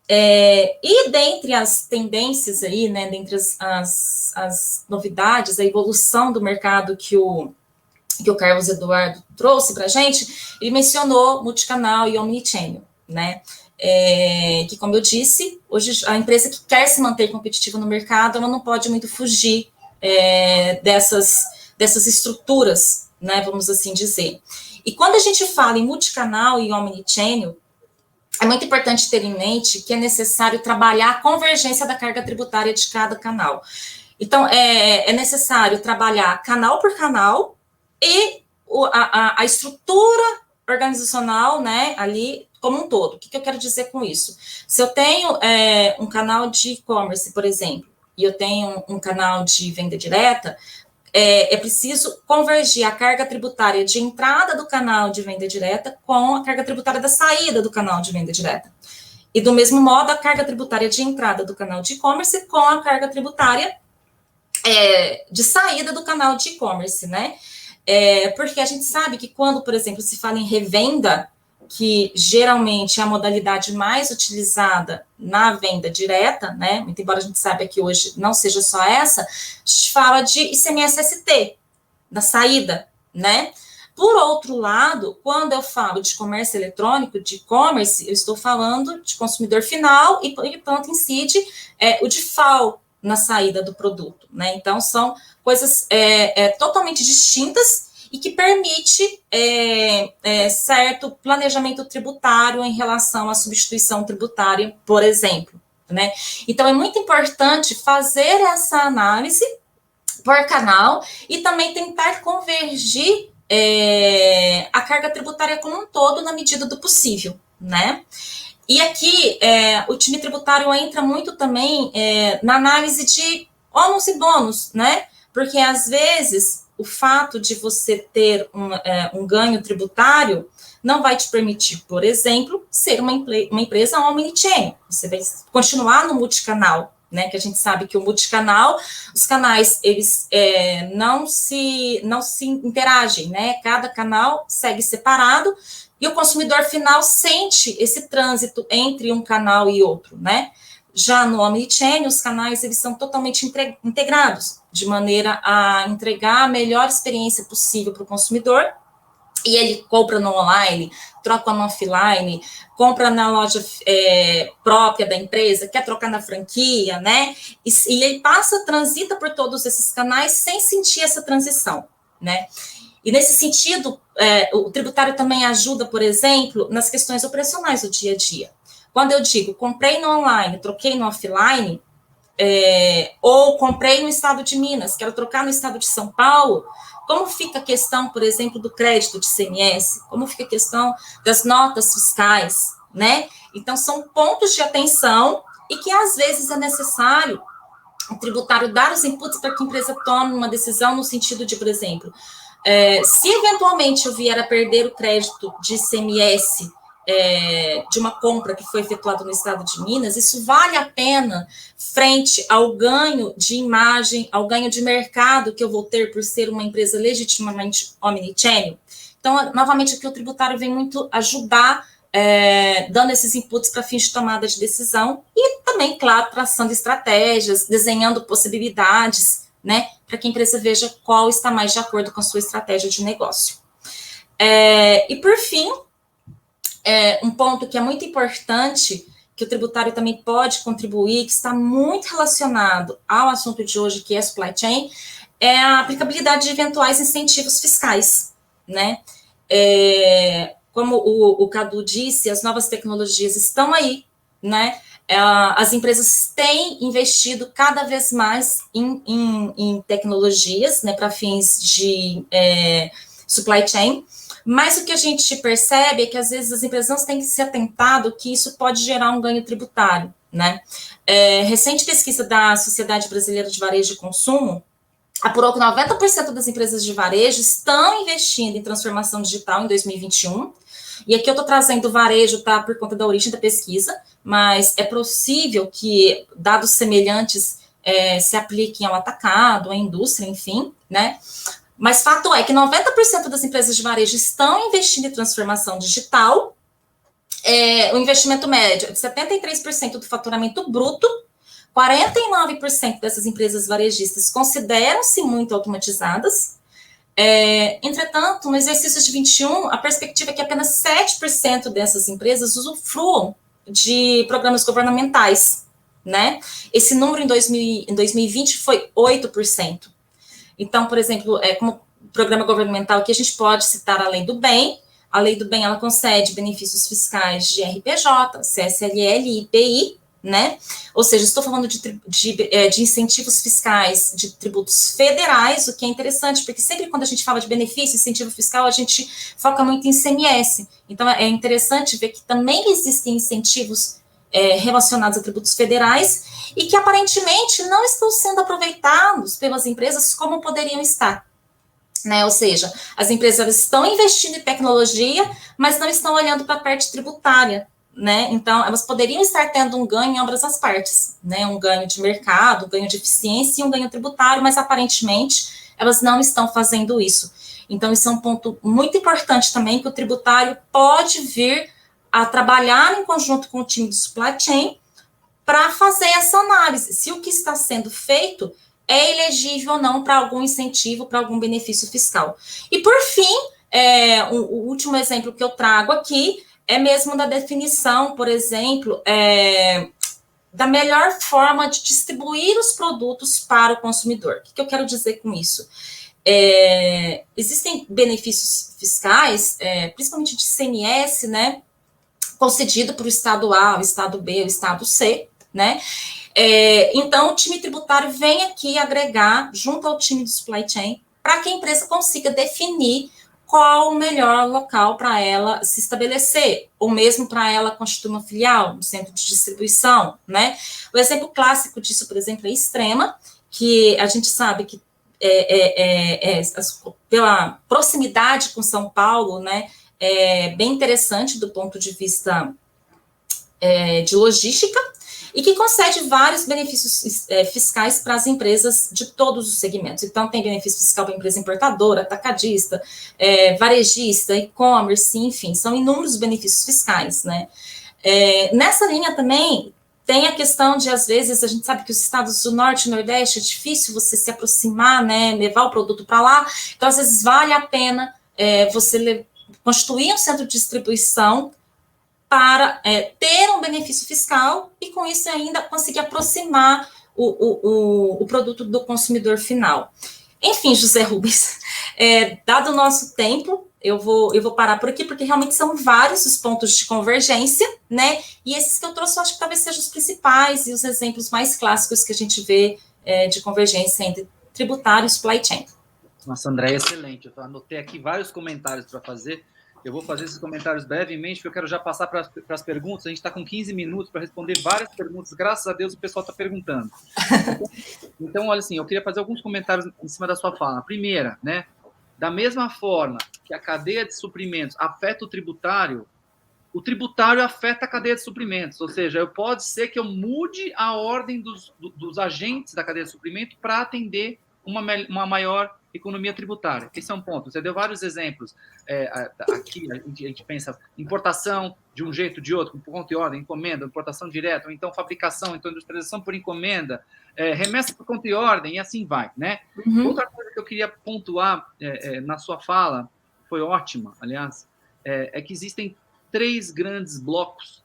E dentre as tendências aí, né, dentre as novidades, a evolução do mercado que o Carlos Eduardo trouxe para a gente, ele mencionou multicanal e omnichannel, né? Que, como eu disse, hoje a empresa que quer se manter competitiva no mercado, ela não pode muito fugir dessas estruturas, né, vamos assim dizer. E quando a gente fala em multicanal e omnichannel, é muito importante ter em mente que é necessário trabalhar a convergência da carga tributária de cada canal. Então, é necessário trabalhar canal por canal e a estrutura organizacional, né, ali como um todo. O que eu quero dizer com isso? Se eu tenho um canal de e-commerce, por exemplo, e eu tenho um canal de venda direta, é preciso convergir a carga tributária de entrada do canal de venda direta com a carga tributária da saída do canal de venda direta. E, do mesmo modo, a carga tributária de entrada do canal de e-commerce com a carga tributária de saída do canal de e-commerce, né? Porque a gente sabe que quando, por exemplo, se fala em revenda, que geralmente é a modalidade mais utilizada na venda direta, né? Muito embora a gente saiba que hoje não seja só essa, a gente fala de ICMS-ST, da saída, né? Por outro lado, quando eu falo de comércio eletrônico, de e-commerce, eu estou falando de consumidor final e, portanto, incide o DIFAL na saída do produto, né? Então, são coisas totalmente distintas e que permite certo planejamento tributário em relação à substituição tributária, por exemplo, né? Então, é muito importante fazer essa análise por canal e também tentar convergir a carga tributária como um todo na medida do possível, né? E aqui, o time tributário entra muito também na análise de ônus e bônus, né? Porque, às vezes, o fato de você ter um ganho tributário não vai te permitir, por exemplo, ser uma empresa omnichannel. Você vai continuar no multicanal, né? Que a gente sabe que o multicanal, os canais, eles não se interagem, né? Cada canal segue separado e o consumidor final sente esse trânsito entre um canal e outro, né? Já no omnichannel, os canais, eles são totalmente integrados, de maneira a entregar a melhor experiência possível para o consumidor, e ele compra no online, troca no offline, compra na loja própria da empresa, quer trocar na franquia, né? E ele transita por todos esses canais sem sentir essa transição, né? E nesse sentido, o tributário também ajuda, por exemplo, nas questões operacionais do dia a dia. Quando eu digo, comprei no online, troquei no offline, ou comprei no estado de Minas, quero trocar no estado de São Paulo, como fica a questão, por exemplo, do crédito de ICMS? Como fica a questão das notas fiscais, né? Então, são pontos de atenção e que, às vezes, é necessário o tributário dar os inputs para que a empresa tome uma decisão no sentido de, por exemplo, se eventualmente eu vier a perder o crédito de ICMS de uma compra que foi efetuada no estado de Minas, isso vale a pena frente ao ganho de imagem, ao ganho de mercado que eu vou ter por ser uma empresa legitimamente omnichannel? Então, novamente, aqui o tributário vem muito ajudar, dando esses inputs para fins de tomada de decisão e também, claro, traçando estratégias, desenhando possibilidades, né, para que a empresa veja qual está mais de acordo com a sua estratégia de negócio. E, por fim, um ponto que é muito importante, que o tributário também pode contribuir, que está muito relacionado ao assunto de hoje, que é supply chain, é a aplicabilidade de eventuais incentivos fiscais, né? Como o Cadu disse, as novas tecnologias estão aí, né? As empresas têm investido cada vez mais em tecnologias, né, para fins de supply chain, mas o que a gente percebe é que, às vezes, as empresas não têm que se atentado que isso pode gerar um ganho tributário, né? Recente pesquisa da Sociedade Brasileira de Varejo e Consumo apurou que 90% das empresas de varejo estão investindo em transformação digital em 2021, e aqui eu estou trazendo o varejo, tá, por conta da origem da pesquisa, mas é possível que dados semelhantes se apliquem ao atacado, à indústria, enfim, né? Mas fato é que 90% das empresas de varejo estão investindo em transformação digital, o investimento médio é de 73% do faturamento bruto, 49% dessas empresas varejistas consideram-se muito automatizadas. Entretanto, no exercício de 21, a perspectiva é que apenas 7% dessas empresas usufruam de programas governamentais, né? Esse número em 2020 foi 8%. Então, por exemplo, como programa governamental que a gente pode citar a Lei do Bem. A Lei do Bem, ela concede benefícios fiscais de RPJ, CSLL e IPI, né? Ou seja, estou falando de incentivos fiscais de tributos federais, o que é interessante, porque sempre quando a gente fala de benefício, incentivo fiscal, a gente foca muito em ICMS. Então, é interessante ver que também existem incentivos relacionados a tributos federais e que aparentemente não estão sendo aproveitados pelas empresas como poderiam estar, né? Ou seja, as empresas estão investindo em tecnologia, mas não estão olhando para a parte tributária, né? Então, elas poderiam estar tendo um ganho em ambas as partes, né? Um ganho de mercado, um ganho de eficiência e um ganho tributário, mas aparentemente elas não estão fazendo isso. Então, isso é um ponto muito importante também, que o tributário pode vir a trabalhar em conjunto com o time de supply chain para fazer essa análise, se o que está sendo feito é elegível ou não para algum incentivo, para algum benefício fiscal. E, por fim, o último exemplo que eu trago aqui é mesmo da definição, por exemplo, da melhor forma de distribuir os produtos para o consumidor. O que eu quero dizer com isso? Existem benefícios fiscais, principalmente de ICMS, né, concedido para o estado A, o estado B, o estado C, né? Então, o time tributário vem aqui agregar, junto ao time de supply chain, para que a empresa consiga definir qual o melhor local para ela se estabelecer, ou mesmo para ela constituir uma filial, um centro de distribuição, né? O exemplo clássico disso, por exemplo, é Extrema, que a gente sabe que pela proximidade com São Paulo, né, é bem interessante do ponto de vista de logística, e que concede vários benefícios fiscais para as empresas de todos os segmentos. Então, tem benefício fiscal para a empresa importadora, atacadista, varejista, e-commerce, enfim, são inúmeros benefícios fiscais, né? Nessa linha também, tem a questão de, às vezes, a gente sabe que os estados do Norte e Nordeste é difícil você se aproximar, né, levar o produto para lá, então, às vezes, vale a pena você constituir um centro de distribuição para ter um benefício fiscal e, com isso, ainda conseguir aproximar o produto do consumidor final. Enfim, José Rubens, dado o nosso tempo, eu vou parar por aqui, porque realmente são vários os pontos de convergência, né? E esses que eu trouxe, eu acho que talvez sejam os principais e os exemplos mais clássicos que a gente vê de convergência entre tributário e supply chain. Nossa, André, excelente. Eu anotei aqui vários comentários para fazer. Eu vou fazer esses comentários brevemente, porque eu quero já passar para as perguntas. A gente está com 15 minutos para responder várias perguntas. Graças a Deus, o pessoal está perguntando. Então, olha assim, eu queria fazer alguns comentários em cima da sua fala. A primeira, né? Da mesma forma que a cadeia de suprimentos afeta o tributário afeta a cadeia de suprimentos. Ou seja, pode ser que eu mude a ordem dos agentes da cadeia de suprimento para atender uma maior economia tributária. Esse é um ponto. Você deu vários exemplos. Aqui a gente pensa importação de um jeito ou de outro, por conta e ordem, encomenda, importação direta, ou então fabricação, então industrialização por encomenda, remessa por conta e ordem, e assim vai, né? Uhum. Outra coisa que eu queria pontuar na sua fala, foi ótima, aliás, é que existem 3 grandes blocos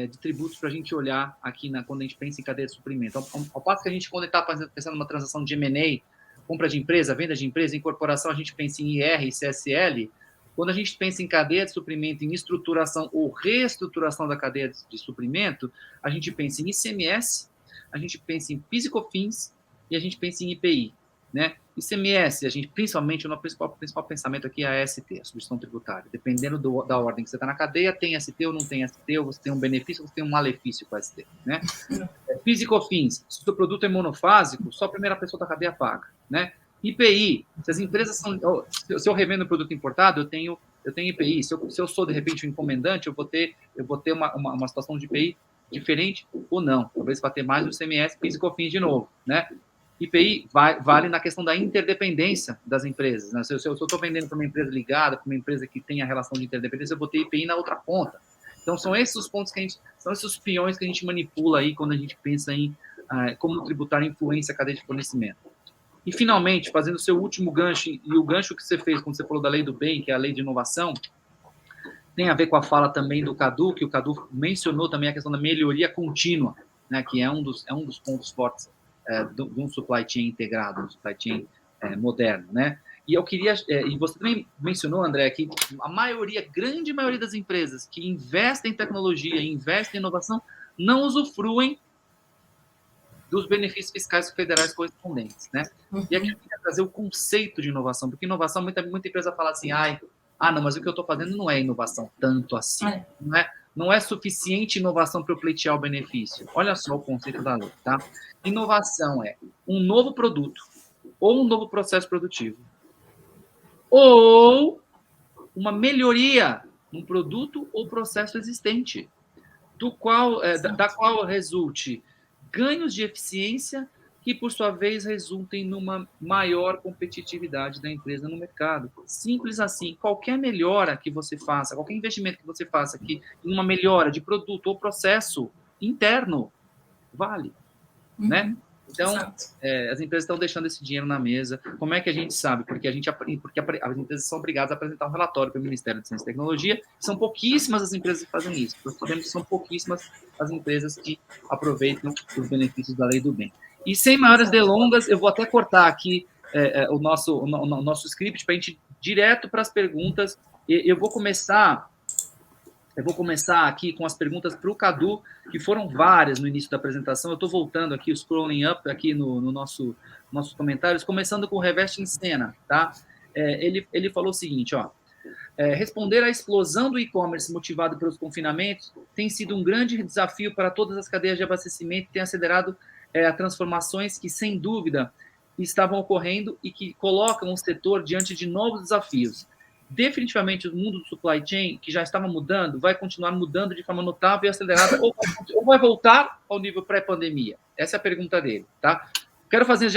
de tributos para a gente olhar aqui quando a gente pensa em cadeia de suprimento. Ao passo que a gente, quando está pensando numa transação de M&A, compra de empresa, venda de empresa, incorporação, a gente pensa em IR e CSL. Quando a gente pensa em cadeia de suprimento, em estruturação ou reestruturação da cadeia de suprimento, a gente pensa em ICMS, a gente pensa em PIS e COFINS e a gente pensa em IPI, né? ICMS, a gente, principalmente, o principal pensamento aqui é a ST, a substituição tributária. Dependendo da ordem que você está na cadeia, tem ST ou não tem ST, ou você tem um benefício ou você tem um malefício com a ST, né? PIS e COFINS, se o seu produto é monofásico, só a primeira pessoa da cadeia paga, né? IPI, se as empresas são... Se eu revendo produto importado, eu tenho IPI. Se eu sou, de repente, um encomendante, eu vou ter uma situação de IPI diferente ou não. Talvez vai ter mais do ICMS, PIS e COFINS de novo, né? IPI vale na questão da interdependência das empresas, né? Se eu estou vendendo para uma empresa ligada, para uma empresa que tem a relação de interdependência, eu vou ter IPI na outra ponta. Então, são esses os pontos são esses os peões que a gente manipula aí quando a gente pensa em como tributar influência à cadeia de fornecimento. E, finalmente, fazendo o seu último gancho, e o gancho que você fez quando você falou da lei do bem, que é a lei de inovação, tem a ver com a fala também do Cadu, que o Cadu mencionou também a questão da melhoria contínua, né, que é um dos pontos fortes de um supply chain integrado, um supply chain moderno, né? E eu queria, e você também mencionou, André, que grande maioria das empresas que investem em tecnologia, investem em inovação, não usufruem dos benefícios fiscais federais correspondentes, né? E aqui eu queria trazer o conceito de inovação, porque inovação, muita empresa fala assim, não, mas o que eu estou fazendo não é inovação tanto assim, não é suficiente inovação para eu pleitear o benefício. Olha só o conceito da lei, tá? Inovação é um novo produto ou um novo processo produtivo ou uma melhoria num produto ou processo existente, da qual resulte ganhos de eficiência que, por sua vez, resultem numa maior competitividade da empresa no mercado. Simples assim. Qualquer melhora que você faça, qualquer investimento que você faça aqui em uma melhora de produto ou processo interno, vale. Né? Então, as empresas estão deixando esse dinheiro na mesa. Como é que a gente sabe? Porque as empresas são obrigadas a apresentar um relatório para o Ministério de Ciência e Tecnologia. São pouquíssimas as empresas que fazem isso. Nós sabemos que são pouquíssimas as empresas que aproveitam os benefícios da lei do bem. E sem maiores delongas, eu vou até cortar aqui o nosso script para a gente ir direto para as perguntas. Eu vou começar aqui com as perguntas para o Cadu, que foram várias no início da apresentação. Eu estou voltando aqui, scrolling up aqui no nossos comentários, começando com o Reveste em Cena, tá? Ele falou o seguinte, responder à explosão do e-commerce motivado pelos confinamentos tem sido um grande desafio para todas as cadeias de abastecimento e tem acelerado transformações que, sem dúvida, estavam ocorrendo e que colocam o setor diante de novos desafios. Definitivamente, o mundo do supply chain, que já estava mudando, vai continuar mudando de forma notável e acelerada, ou vai voltar ao nível pré-pandemia? Essa é a pergunta dele, tá? Quero fazer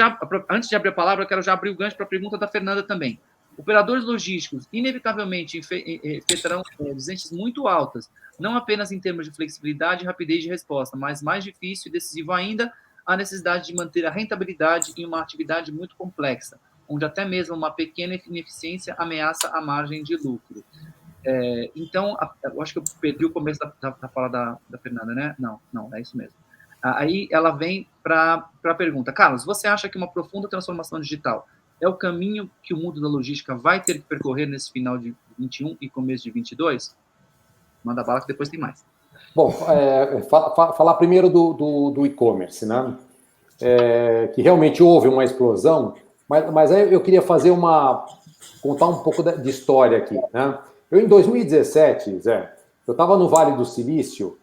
antes de abrir a palavra, eu quero já abrir o gancho para a pergunta da Fernanda também. Operadores logísticos, inevitavelmente, enfrentarão exigências muito altas, não apenas em termos de flexibilidade e rapidez de resposta, mas mais difícil e decisivo ainda, a necessidade de manter a rentabilidade em uma atividade muito complexa, onde até mesmo uma pequena ineficiência ameaça a margem de lucro. Então, eu acho que eu perdi o começo da fala da Fernanda, né? Não, é isso mesmo. Aí ela vem para a pergunta. Carlos, você acha que uma profunda transformação digital é o caminho que o mundo da logística vai ter que percorrer nesse final de 21 e começo de 22? Manda bala que depois tem mais. Bom, falar primeiro do e-commerce, né? Que realmente houve uma explosão, mas aí eu queria contar um pouco de história aqui, né? Eu, em 2017, Zé, eu estava no Vale do Silício,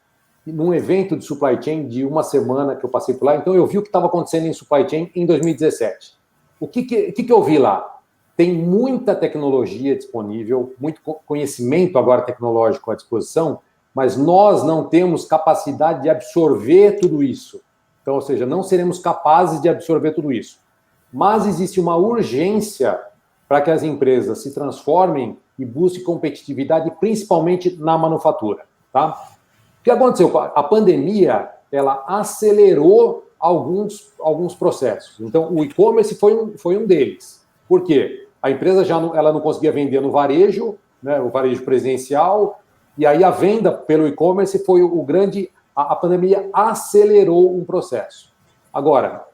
num evento de supply chain de uma semana que eu passei por lá, então eu vi o que estava acontecendo em supply chain em 2017. O que eu vi lá? Tem muita tecnologia disponível, muito conhecimento agora tecnológico à disposição, mas nós não temos capacidade de absorver tudo isso. Então, ou seja, não seremos capazes de absorver tudo isso. Mas existe uma urgência para que as empresas se transformem e busquem competitividade, principalmente na manufatura. Tá? O que aconteceu? A pandemia, ela acelerou alguns processos. Então, o e-commerce foi um deles. Por quê? A empresa ela não conseguia vender no varejo, né, o varejo presencial, E aí a venda pelo e-commerce foi o grande... A pandemia acelerou um processo. Agora,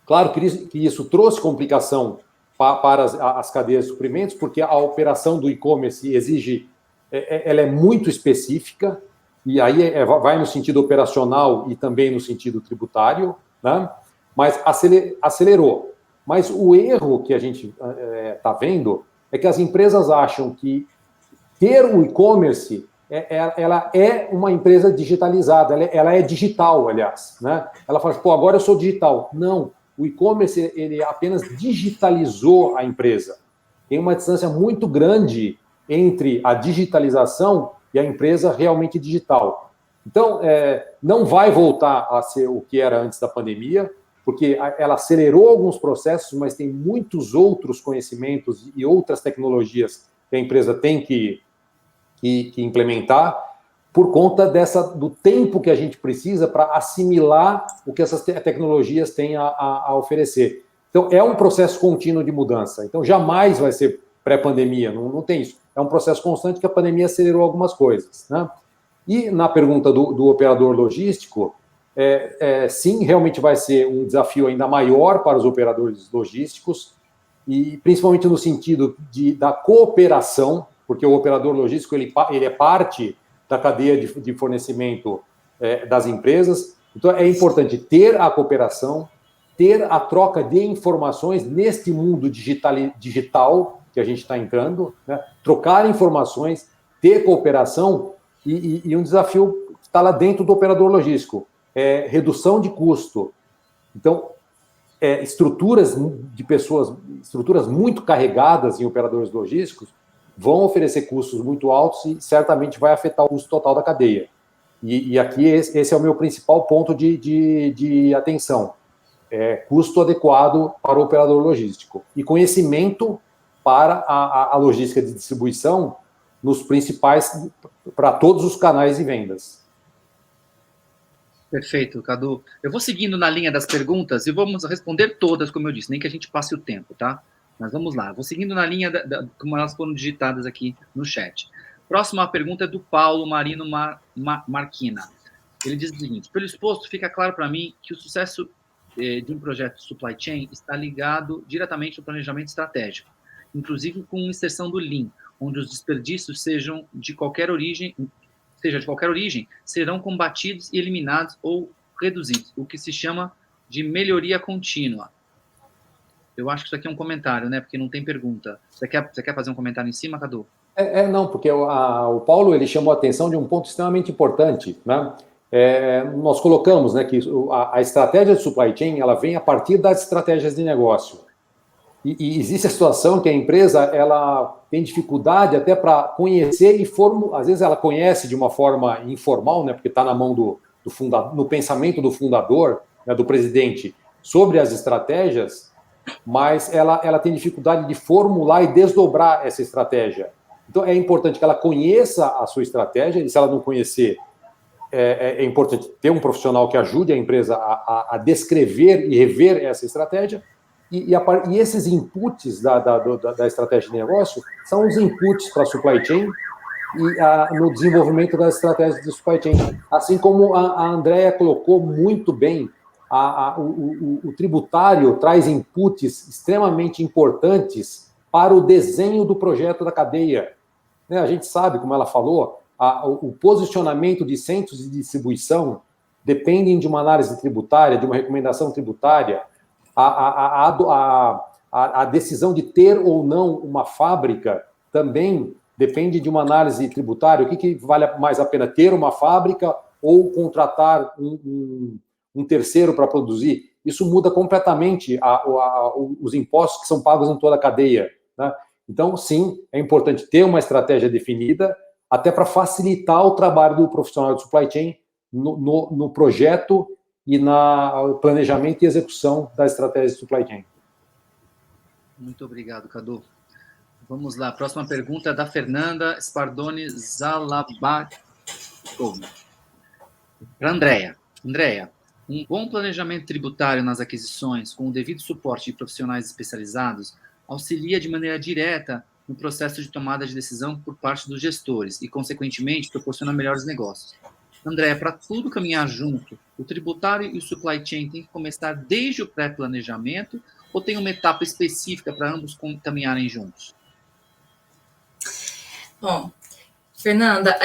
claro que isso trouxe complicação para as cadeias de suprimentos, porque a operação do e-commerce exige... Ela é muito específica, e aí vai no sentido operacional e também no sentido tributário, né? Mas acelerou. Mas o erro que a gente está vendo é que as empresas acham que ter o e-commerce, ela é uma empresa digitalizada, ela é digital, aliás, né? Ela fala, pô, agora eu sou digital. Não, o e-commerce ele apenas digitalizou a empresa. Tem uma distância muito grande entre a digitalização e a empresa realmente digital. Então, não vai voltar a ser o que era antes da pandemia, porque ela acelerou alguns processos, mas tem muitos outros conhecimentos e outras tecnologias que a empresa tem que implementar por conta do tempo que a gente precisa para assimilar o que essas tecnologias têm a oferecer. Então, é um processo contínuo de mudança. Então, jamais vai ser pré-pandemia, não tem isso. É um processo constante que a pandemia acelerou algumas coisas, né? E na pergunta do operador logístico, sim, realmente vai ser um desafio ainda maior para os operadores logísticos, e principalmente no sentido da cooperação, porque o operador logístico ele é parte da cadeia de fornecimento das empresas. Então, é importante ter a cooperação, ter a troca de informações neste mundo digital que a gente está entrando, né? Trocar informações, ter cooperação, e um desafio que está lá dentro do operador logístico, redução de custo. Então, estruturas de pessoas, estruturas muito carregadas em operadores logísticos vão oferecer custos muito altos e certamente vai afetar o custo total da cadeia. E aqui esse é o meu principal ponto de atenção. Custo adequado para o operador logístico e conhecimento para a logística de distribuição nos principais, para todos os canais de vendas. Perfeito, Cadu. Eu vou seguindo na linha das perguntas e vamos responder todas, como eu disse, nem que a gente passe o tempo, tá? Mas vamos lá. Vou seguindo na linha como elas foram digitadas aqui no chat. Próxima pergunta é do Paulo Marino Marquina. Ele diz o seguinte: pelo exposto, fica claro para mim que o sucesso de um projeto de supply chain está ligado diretamente ao planejamento estratégico, inclusive com inserção do Lean, onde os desperdícios seja de qualquer origem, serão combatidos e eliminados ou reduzidos, o que se chama de melhoria contínua. Eu acho que isso aqui é um comentário, né? Porque não tem pergunta. Você quer fazer um comentário em cima, Cadu? Não, porque o Paulo ele chamou a atenção de um ponto extremamente importante, né? Nós colocamos, né, que a estratégia de supply chain ela vem a partir das estratégias de negócio. E existe a situação que a empresa ela tem dificuldade até para conhecer e às vezes ela conhece de uma forma informal, né, porque está na mão no pensamento do fundador, né, do presidente, sobre as estratégias, mas ela tem dificuldade de formular e desdobrar essa estratégia. Então, é importante que ela conheça a sua estratégia, e se ela não conhecer, é importante ter um profissional que ajude a empresa a descrever e rever essa estratégia, e esses inputs da estratégia de negócio são os inputs para a supply chain e no desenvolvimento das estratégias de supply chain. Assim como a Andrea colocou muito bem, o tributário traz inputs extremamente importantes para o desenho do projeto da cadeia. A gente sabe, como ela falou, o posicionamento de centros de distribuição dependem de uma análise tributária, de uma recomendação tributária. A decisão de ter ou não uma fábrica também depende de uma análise tributária. O que vale mais a pena, ter uma fábrica ou contratar um terceiro para produzir? Isso muda completamente os impostos que são pagos em toda a cadeia, né? Então, sim, é importante ter uma estratégia definida, até para facilitar o trabalho do profissional de supply chain no projeto e no planejamento e execução da estratégia de supply chain. Muito obrigado, Cadu. Vamos lá, próxima pergunta é da Fernanda Spardoni Zalabato. Para Andrea. Andrea, um bom planejamento tributário nas aquisições, com o devido suporte de profissionais especializados, auxilia de maneira direta no processo de tomada de decisão por parte dos gestores e, consequentemente, proporciona melhores negócios. André, para tudo caminhar junto, o tributário e o supply chain tem que começar desde o pré-planejamento ou tem uma etapa específica para ambos caminharem juntos? Bom, Fernanda,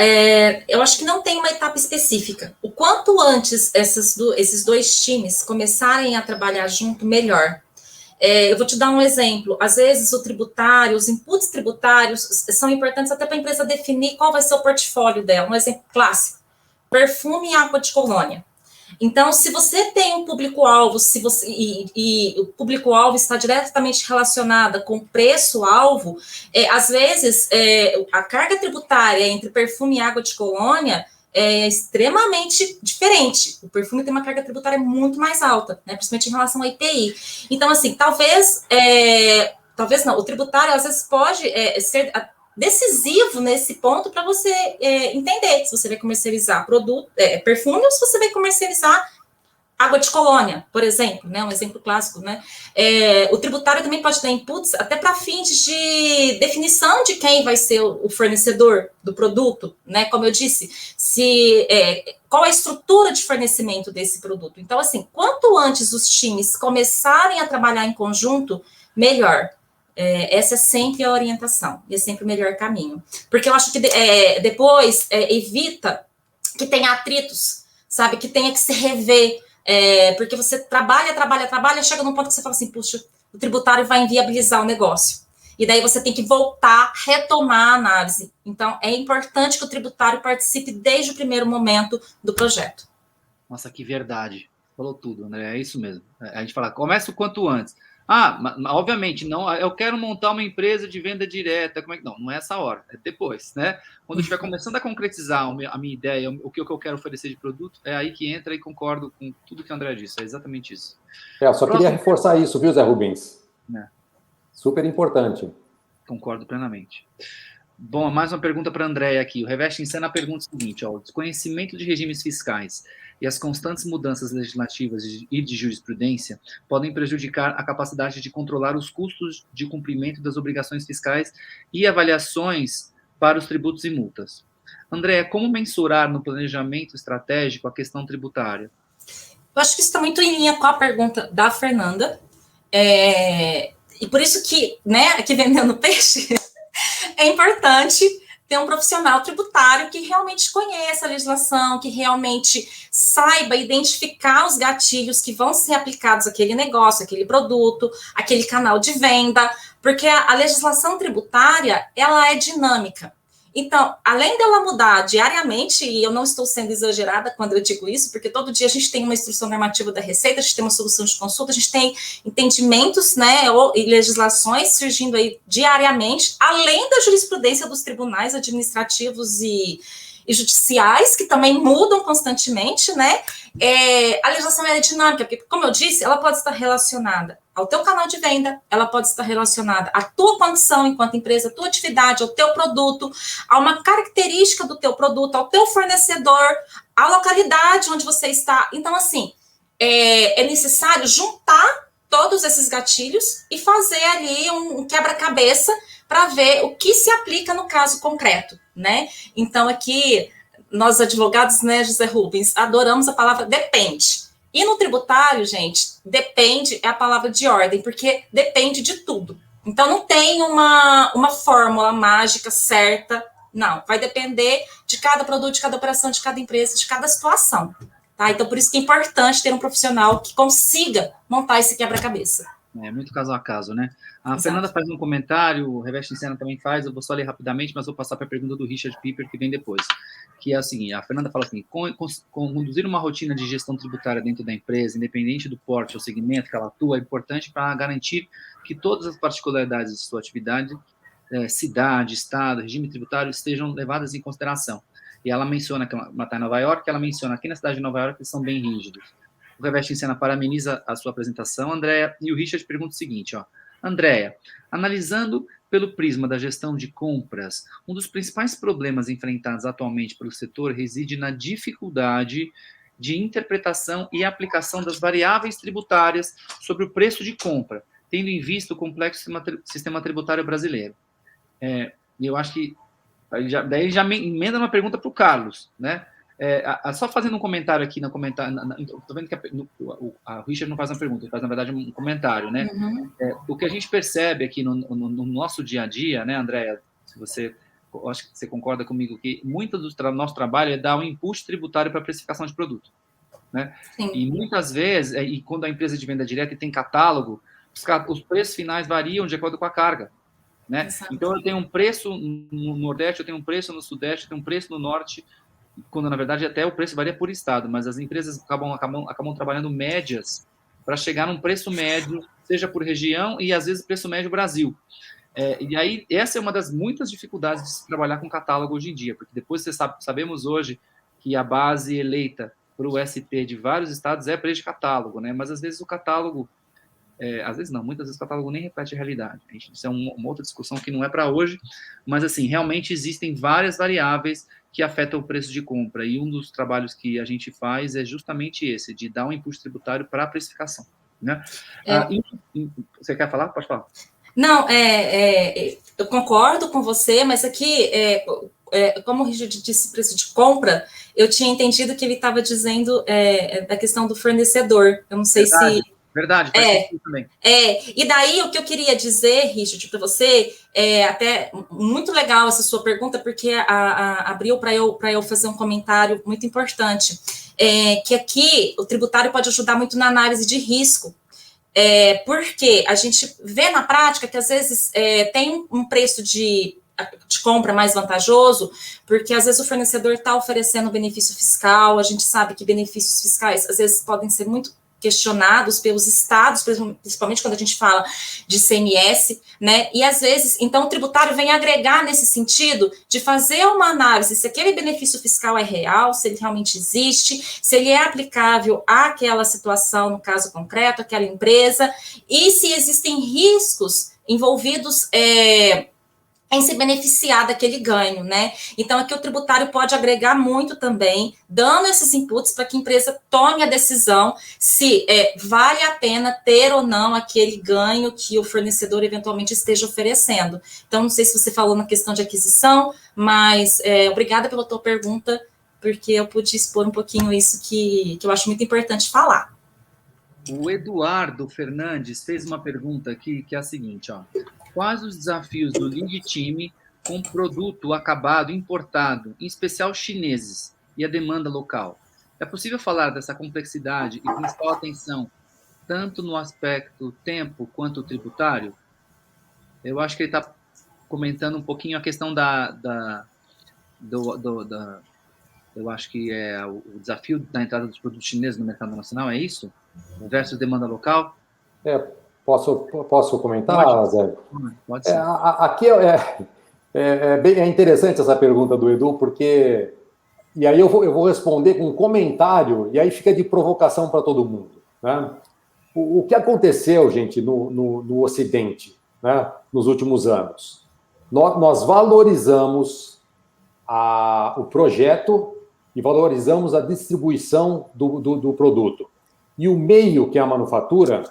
eu acho que não tem uma etapa específica. O quanto antes esses dois times começarem a trabalhar junto, melhor. Eu vou te dar um exemplo. Às vezes, o tributário, os inputs tributários são importantes até para a empresa definir qual vai ser o portfólio dela. Um exemplo clássico: perfume e água de colônia. Então, se você tem um público-alvo, e o público-alvo está diretamente relacionada com o preço-alvo, às vezes a carga tributária entre perfume e água de colônia é extremamente diferente. O perfume tem uma carga tributária muito mais alta, né, principalmente em relação ao IPI. Então, assim, talvez não, o tributário às vezes pode ser decisivo nesse ponto para você entender se você vai comercializar perfume ou se você vai comercializar água de colônia, por exemplo, né, um exemplo clássico, né? O tributário também pode dar inputs até para fins de definição de quem vai ser o fornecedor do produto, né? Como eu disse, qual a estrutura de fornecimento desse produto. Então, assim, quanto antes os times começarem a trabalhar em conjunto, melhor. Essa é sempre a orientação, e é sempre o melhor caminho. Porque eu acho que depois evita que tenha atritos, sabe? Que tenha que se rever, porque você trabalha, chega num ponto que você fala assim, puxa, o tributário vai inviabilizar o negócio. E daí você tem que voltar, retomar a análise. Então, é importante que o tributário participe desde o primeiro momento do projeto. Nossa, que verdade. Falou tudo, André, é isso mesmo. A gente fala, começa o quanto antes. Obviamente, não. Eu quero montar uma empresa de venda direta. Como é que não? Não é essa hora, é depois, né? Quando eu estiver começando a concretizar a minha ideia, o que eu quero oferecer de produto, é aí que entra e concordo com tudo que o André disse. É exatamente isso. Eu só queria reforçar isso, viu, Zé Rubens? Super importante. Concordo plenamente. Bom, mais uma pergunta para a Andréia aqui. O Reveste Insana pergunta o seguinte: o desconhecimento de regimes fiscais e as constantes mudanças legislativas e de jurisprudência podem prejudicar a capacidade de controlar os custos de cumprimento das obrigações fiscais e avaliações para os tributos e multas. Andréia, como mensurar no planejamento estratégico a questão tributária? Eu acho que isso está muito em linha com a pergunta da Fernanda. E por isso que, né, aqui vendendo peixe, é importante ter um profissional tributário que realmente conheça a legislação, que realmente saiba identificar os gatilhos que vão ser aplicados àquele negócio, àquele produto, àquele canal de venda, porque a legislação tributária, ela é dinâmica. Então, além dela mudar diariamente, e eu não estou sendo exagerada quando eu digo isso, porque todo dia a gente tem uma instrução normativa da Receita, a gente tem uma solução de consulta, a gente tem entendimentos, né, e legislações surgindo aí diariamente, além da jurisprudência dos tribunais administrativos e judiciais, que também mudam constantemente, né? A legislação é dinâmica, porque, como eu disse, ela pode estar relacionada ao teu canal de venda, ela pode estar relacionada à tua condição enquanto empresa, à tua atividade, ao teu produto, a uma característica do teu produto, ao teu fornecedor, à localidade onde você está. Então, assim, é necessário juntar todos esses gatilhos e fazer ali um quebra-cabeça para ver o que se aplica no caso concreto, né? Então, aqui, nós advogados, né, José Rubens, adoramos a palavra depende. E no tributário, gente, depende é a palavra de ordem, porque depende de tudo. Então, não tem uma fórmula mágica certa, não. Vai depender de cada produto, de cada operação, de cada empresa, de cada situação. Tá? Então, por isso que é importante ter um profissional que consiga montar esse quebra-cabeça. É muito caso a caso, né? A Fernanda faz um comentário, o Reveste em Cena também faz, eu vou só ler rapidamente, mas vou passar para a pergunta do Richard Piper, que vem depois. Que é a seguinte, a Fernanda fala assim, conduzir uma rotina de gestão tributária dentro da empresa, independente do porte ou segmento que ela atua, é importante para garantir que todas as particularidades de sua atividade, cidade, estado, regime tributário, estejam levadas em consideração. E ela menciona que ela está em Nova York, ela menciona aqui na cidade de Nova York que eles são bem rígidos. O Reveste em Cena parabeniza a sua apresentação, Andréia, e o Richard pergunta o seguinte, Andréia, analisando pelo prisma da gestão de compras, um dos principais problemas enfrentados atualmente pelo setor reside na dificuldade de interpretação e aplicação das variáveis tributárias sobre o preço de compra, tendo em vista o complexo sistema tributário brasileiro. E eu acho que daí já me emenda uma pergunta para o Carlos, né? Só fazendo um comentário aqui no comentário, estou vendo que a Richard não faz uma pergunta, ele faz, na verdade, um comentário, né? Uhum. O que a gente percebe aqui no nosso dia a dia, né, Andréa, se você, acho que você concorda comigo, que muito do nosso trabalho é dar um impulso tributário para a precificação de produto, né? Sim. E muitas vezes, e quando a empresa de venda direta tem catálogo, os preços finais variam de acordo com a carga, né? Então, eu tenho um preço no Nordeste, eu tenho um preço no Sudeste, eu tenho um preço no Norte, quando, na verdade, até o preço varia por estado, mas as empresas acabam trabalhando médias para chegar num preço médio, seja por região e, às vezes, preço médio Brasil. E aí, essa é uma das muitas dificuldades de se trabalhar com catálogo hoje em dia, porque depois sabemos hoje que a base eleita para o ST de vários estados é preço de catálogo, né? Mas, às vezes, o catálogo... às vezes não, muitas vezes o catálogo nem reflete a realidade. Isso é uma outra discussão que não é para hoje, mas, assim, realmente existem várias variáveis que afetam o preço de compra, e um dos trabalhos que a gente faz é justamente esse, de dar um impulso tributário para a precificação, né? Você quer falar? Pode falar. Não, eu concordo com você, mas aqui, como o Richard disse preço de compra, eu tinha entendido que ele estava dizendo da questão do fornecedor. Eu não sei se... Verdade, faz sentido também. E daí, o que eu queria dizer, Richard, para você, até muito legal essa sua pergunta, porque abriu para eu fazer um comentário muito importante, que aqui o tributário pode ajudar muito na análise de risco, porque a gente vê na prática que, às vezes, tem um preço de compra mais vantajoso, porque, às vezes, o fornecedor está oferecendo benefício fiscal, a gente sabe que benefícios fiscais, às vezes, podem ser muito questionados pelos estados, principalmente quando a gente fala de ICMS, né? E às vezes, então, o tributário vem agregar nesse sentido de fazer uma análise se aquele benefício fiscal é real, se ele realmente existe, se ele é aplicável àquela situação, no caso concreto, àquela empresa, e se existem riscos envolvidos em se beneficiar daquele ganho, né? Então, aqui o tributário pode agregar muito também, dando esses inputs para que a empresa tome a decisão se vale a pena ter ou não aquele ganho que o fornecedor eventualmente esteja oferecendo. Então, não sei se você falou na questão de aquisição, mas obrigada pela tua pergunta, porque eu pude expor um pouquinho isso que eu acho muito importante falar. O Eduardo Fernandes fez uma pergunta aqui, que é a seguinte, ó. Quais os desafios do lead time com produto acabado importado, em especial chineses, e a demanda local? É possível falar dessa complexidade e principal atenção, tanto no aspecto tempo quanto tributário? Eu acho que ele está comentando um pouquinho a questão eu acho que é o desafio da entrada dos produtos chineses no mercado nacional, é isso? Versus demanda local? Posso comentar, Zé? Pode ser. Aqui é interessante essa pergunta do Edu, porque... E aí eu vou responder com um comentário, e aí fica de provocação para todo mundo, né? O que aconteceu, gente, no Ocidente, né, nos últimos anos? Nós valorizamos o projeto e valorizamos a distribuição do produto. E o meio, que é a manufatura,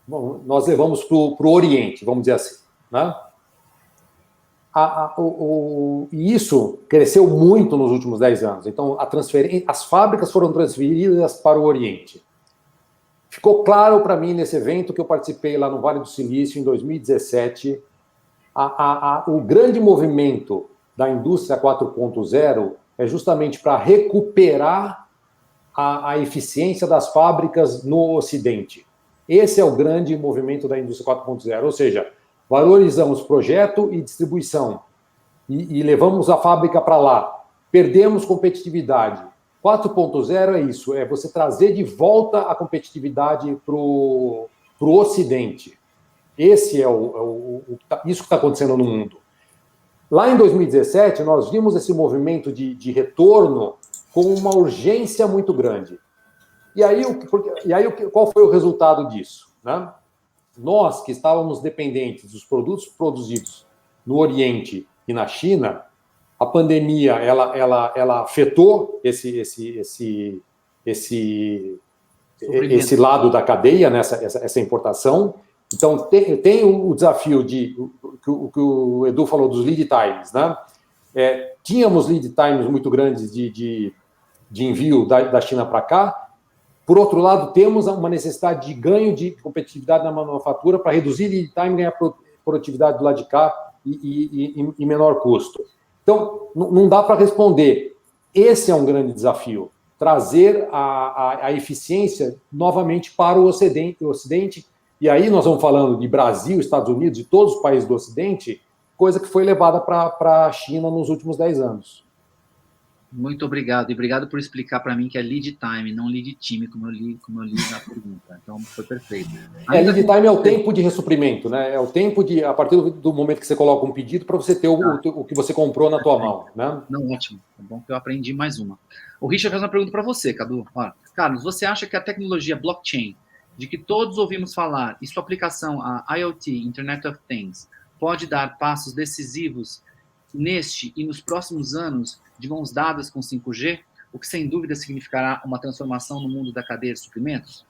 nós levamos para o Oriente, vamos dizer assim, né? E isso cresceu muito nos últimos 10 anos. Então, as fábricas foram transferidas para o Oriente. Ficou claro para mim nesse evento que eu participei lá no Vale do Silício, em 2017, o grande movimento da indústria 4.0 é justamente para recuperar a eficiência das fábricas no Ocidente. Esse é o grande movimento da indústria 4.0, ou seja, valorizamos projeto e distribuição e levamos a fábrica para lá. Perdemos competitividade. 4.0 é isso, é você trazer de volta a competitividade para o Ocidente. Esse é isso que está acontecendo no mundo. Lá em 2017, nós vimos esse movimento de retorno com uma urgência muito grande. E aí, qual foi o resultado disso, né? Nós, que estávamos dependentes dos produtos produzidos no Oriente e na China, a pandemia ela afetou esse lado da cadeia, né, essa importação, Então, tem o desafio que o Edu falou dos lead times, né? Tínhamos lead times muito grandes de envio da China para cá. Por outro lado, temos uma necessidade de ganho de competitividade na manufatura para reduzir lead time e ganhar produtividade do lado de cá e menor custo. Então, não dá para responder. Esse é um grande desafio, trazer a eficiência novamente para o Ocidente. E aí nós vamos falando de Brasil, Estados Unidos e todos os países do Ocidente, coisa que foi levada para a China nos últimos 10 anos. Muito obrigado. E obrigado por explicar para mim que é lead time, não lead time, como eu li na pergunta. Então, foi perfeito. Lead time é o tempo de ressuprimento, né? É o tempo a partir do momento que você coloca um pedido para você ter o que você comprou na tua mão, né? Não, ótimo. É bom que eu aprendi mais uma. O Richard faz uma pergunta para você, Cadu. Olha, Carlos, você acha que a tecnologia blockchain, de que todos ouvimos falar, e sua aplicação a IoT, Internet of Things, pode dar passos decisivos neste e nos próximos anos de mãos dadas com 5G, o que sem dúvida significará uma transformação no mundo da cadeia de suprimentos?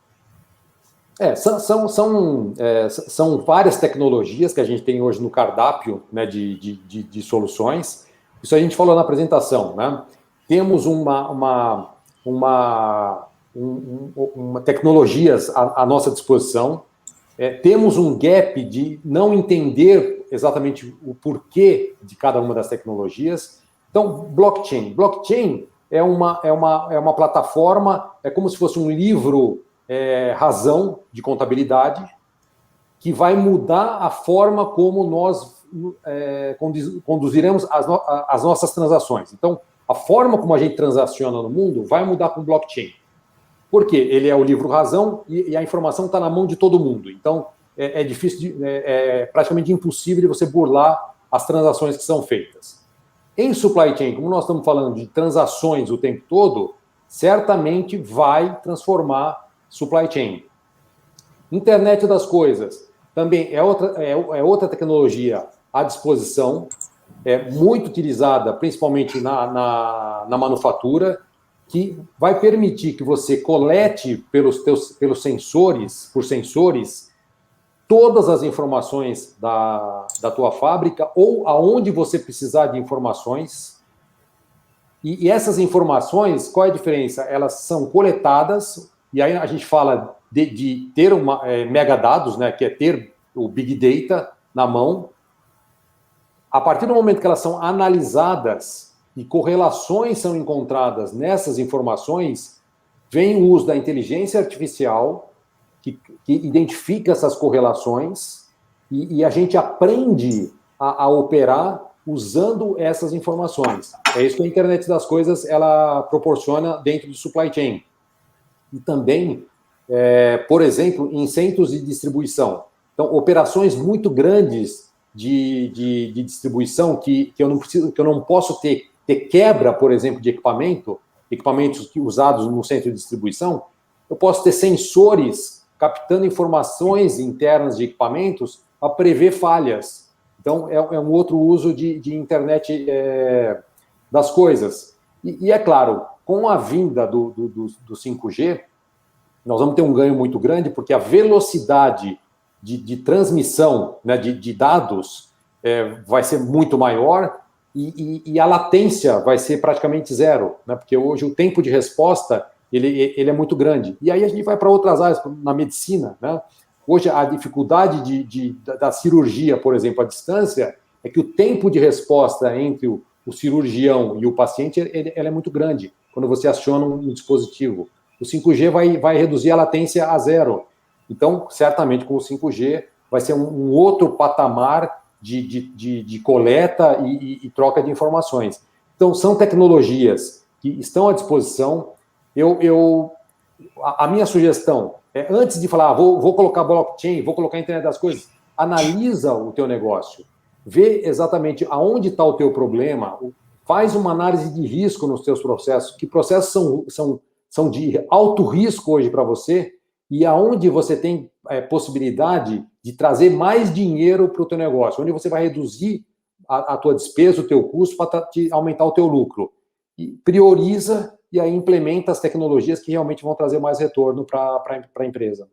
São várias tecnologias que a gente tem hoje no cardápio, né, de soluções. Isso a gente falou na apresentação, né? Temos uma tecnologias à nossa disposição. Temos um gap de não entender exatamente o porquê de cada uma das tecnologias. Então, blockchain é uma plataforma, é como se fosse um livro razão de contabilidade que vai mudar a forma como nós conduziremos as nossas transações. Então, a forma como a gente transaciona no mundo vai mudar com blockchain. Por quê? Ele é o livro razão e a informação está na mão de todo mundo. Então, é difícil, praticamente impossível de você burlar as transações que são feitas. Em supply chain, como nós estamos falando de transações o tempo todo, certamente vai transformar supply chain. Internet das coisas também é outra tecnologia à disposição, muito utilizada principalmente na manufatura, que vai permitir que você colete pelos sensores, todas as informações da tua fábrica ou aonde você precisar de informações. E essas informações, qual é a diferença? Elas são coletadas, e aí a gente fala de ter megadados, né, que é ter o Big Data na mão. A partir do momento que elas são analisadas e correlações são encontradas nessas informações, vem o uso da inteligência artificial, que identifica essas correlações, e a gente aprende a operar usando essas informações. É isso que a internet das coisas ela proporciona dentro do supply chain. E também, por exemplo, em centros de distribuição. Então, operações muito grandes de distribuição que eu não posso ter quebra, por exemplo, de equipamentos usados no centro de distribuição. Eu posso ter sensores captando informações internas de equipamentos para prever falhas. Então, é um outro uso de internet das coisas. E é claro, com a vinda do 5G, nós vamos ter um ganho muito grande, porque a velocidade de transmissão, né, de dados vai ser muito maior e a latência vai ser praticamente zero, né, porque hoje o tempo de resposta ele é muito grande. E aí a gente vai para outras áreas, na medicina, né? Hoje a dificuldade da cirurgia, por exemplo, à distância, é que o tempo de resposta entre o cirurgião e o paciente ela é muito grande, quando você aciona um dispositivo. O 5G vai reduzir a latência a zero. Então, certamente, com o 5G, vai ser um outro patamar de coleta e troca de informações. Então, são tecnologias que estão à disposição. A minha sugestão é, antes de falar, vou colocar blockchain, vou colocar a internet das coisas, analisa o teu negócio, vê exatamente aonde está o teu problema, faz uma análise de risco nos teus processos, que processos são de alto risco hoje para você, e aonde você tem possibilidade de trazer mais dinheiro para o teu negócio, onde você vai reduzir a tua despesa, o teu custo, para aumentar o teu lucro. E prioriza e aí implementa as tecnologias que realmente vão trazer mais retorno para a empresa.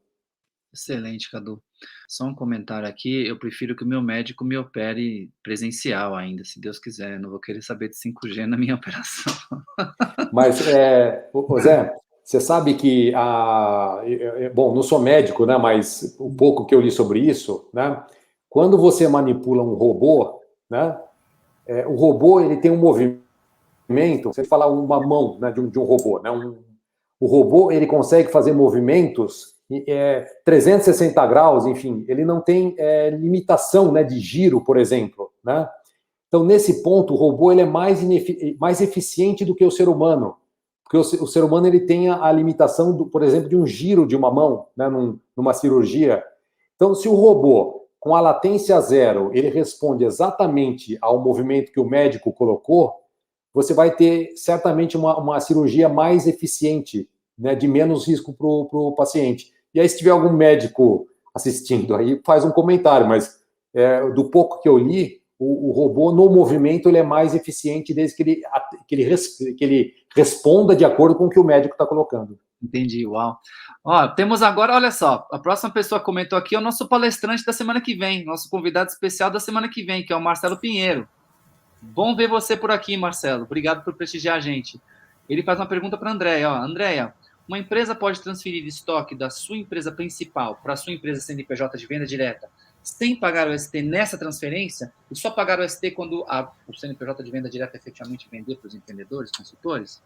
Excelente, Cadu. Só um comentário aqui, eu prefiro que o meu médico me opere presencial ainda, se Deus quiser. Eu não vou querer saber de 5G na minha operação. Mas, Zé, você sabe que, bom, não sou médico, né, mas o pouco que eu li sobre isso, né, quando você manipula um robô, né, o robô ele tem um movimento, se você falar uma mão, né, de um robô, né, o robô ele consegue fazer movimentos 360 graus, enfim, ele não tem limitação, né, de giro, por exemplo, né? Então, nesse ponto, o robô ele é mais eficiente do que o ser humano, porque o ser humano ele tem a limitação, por exemplo, de um giro de uma mão, né, numa cirurgia. Então, se o robô, com a latência zero, ele responde exatamente ao movimento que o médico colocou, você vai ter certamente uma cirurgia mais eficiente, né, de menos risco para o paciente. E aí, se tiver algum médico assistindo aí, faz um comentário, mas do pouco que eu li, o robô, no movimento, ele é mais eficiente desde que ele responda de acordo com o que o médico está colocando. Entendi, uau. Ó, temos agora, olha só, a próxima pessoa que comentou aqui é o nosso palestrante da semana que vem, nosso convidado especial da semana que vem, que é o Marcelo Pinheiro. Bom ver você por aqui, Marcelo. Obrigado por prestigiar a gente. Ele faz uma pergunta para a Andréia. Andréia, uma empresa pode transferir estoque da sua empresa principal para a sua empresa CNPJ de venda direta sem pagar o ST nessa transferência e só pagar o ST quando o CNPJ de venda direta efetivamente vender para os empreendedores, consultores?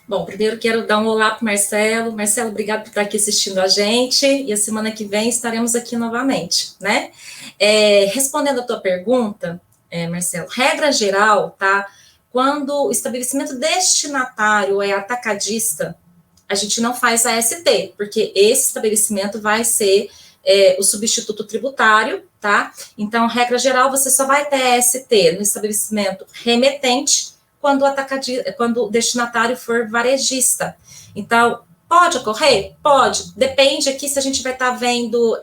Bom, primeiro quero dar um olá para o Marcelo. Marcelo, obrigado por estar aqui assistindo a gente. E a semana que vem estaremos aqui novamente, né? Respondendo a tua pergunta, Marcelo, regra geral, tá? Quando o estabelecimento destinatário é atacadista, a gente não faz a ST, porque esse estabelecimento vai ser o substituto tributário, tá? Então, regra geral, você só vai ter ST no estabelecimento remetente quando o destinatário for varejista. Então, pode ocorrer? Pode. Depende aqui se a gente vai estar vendo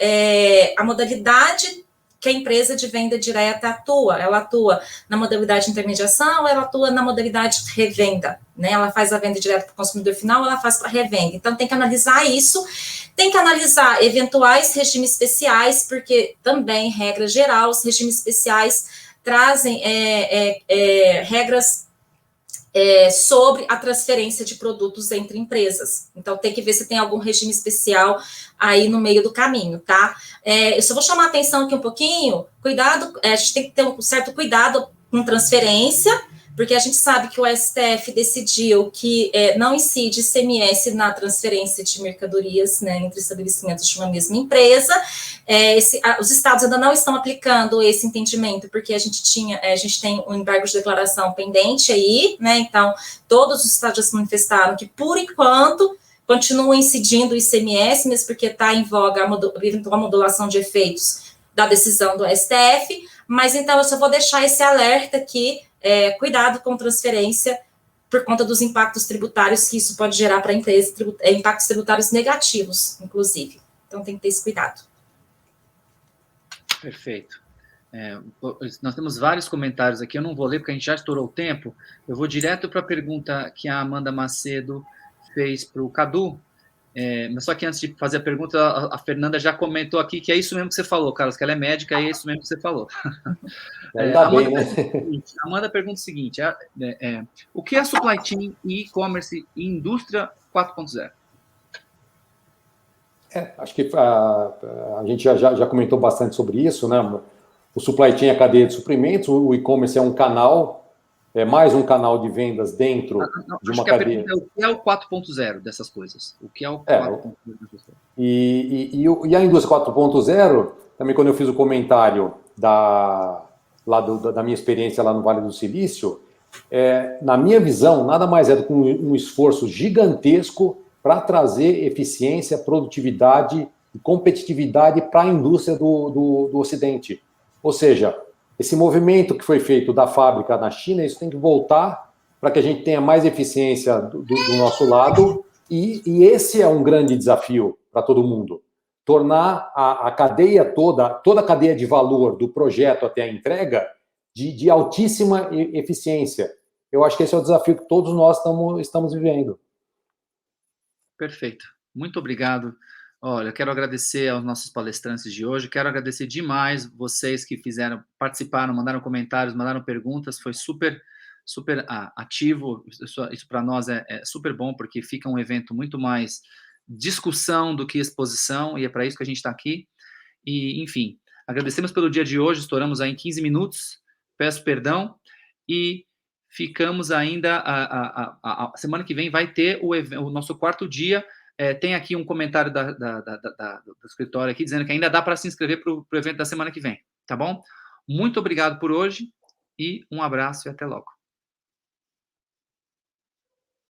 a modalidade que a empresa de venda direta atua. Ela atua na modalidade de intermediação ou ela atua na modalidade de revenda, né? Ela faz a venda direta para o consumidor final, ela faz para revenda. Então, tem que analisar isso. Tem que analisar eventuais regimes especiais, porque também, regra geral, os regimes especiais trazem regras sobre a transferência de produtos entre empresas. Então, tem que ver se tem algum regime especial aí no meio do caminho, tá? Eu só vou chamar a atenção aqui um pouquinho, cuidado, a gente tem que ter um certo cuidado com transferência, porque a gente sabe que o STF decidiu que não incide ICMS na transferência de mercadorias, né, entre estabelecimentos de uma mesma empresa. Os estados ainda não estão aplicando esse entendimento, porque a gente tem um embargo de declaração pendente aí, né? Então, todos os estados já se manifestaram que, por enquanto, continuam incidindo o ICMS, mesmo porque está em voga a modulação de efeitos da decisão do STF. Mas, então, eu só vou deixar esse alerta aqui. Cuidado com transferência por conta dos impactos tributários que isso pode gerar para a empresa, impactos tributários negativos, inclusive. Então, tem que ter esse cuidado. Perfeito. Nós temos vários comentários aqui, eu não vou ler porque a gente já estourou o tempo. Eu vou direto para a pergunta que a Amanda Macedo fez para o Cadu. Mas só que antes de fazer a pergunta, a Fernanda já comentou aqui que é isso mesmo que você falou, Carlos, que ela é médica e é isso mesmo que você falou. Amanda pergunta o seguinte, o que é supply chain, e-commerce e indústria 4.0? Acho que a gente já comentou bastante sobre isso, né? O supply chain é a cadeia de suprimentos, o e-commerce é um canal, mais um canal de vendas dentro de uma cadeia. O que é o 4.0 dessas coisas? O que é o 4.0 dessas coisas? E a indústria 4.0, também quando eu fiz o comentário da minha experiência lá no Vale do Silício, na minha visão, nada mais é do que um esforço gigantesco para trazer eficiência, produtividade e competitividade para a indústria do Ocidente. Ou seja, esse movimento que foi feito da fábrica na China, isso tem que voltar para que a gente tenha mais eficiência do nosso lado, e esse é um grande desafio para todo mundo. Tornar a cadeia toda a cadeia de valor do projeto até a entrega de altíssima eficiência. Eu acho que esse é o desafio que todos nós estamos vivendo. Perfeito. Muito obrigado Olha, eu quero agradecer aos nossos palestrantes de hoje, quero agradecer demais vocês que participaram, mandaram comentários, mandaram perguntas, foi super ativo, isso para nós é super bom, porque fica um evento muito mais discussão do que exposição, e é para isso que a gente está aqui. E, enfim, agradecemos pelo dia de hoje, estouramos aí em 15 minutos, peço perdão, e ficamos ainda, a semana que vem vai ter o nosso quarto dia. Tem aqui um comentário do escritório aqui, dizendo que ainda dá para se inscrever para o evento da semana que vem, tá bom? Muito obrigado por hoje, e um abraço e até logo.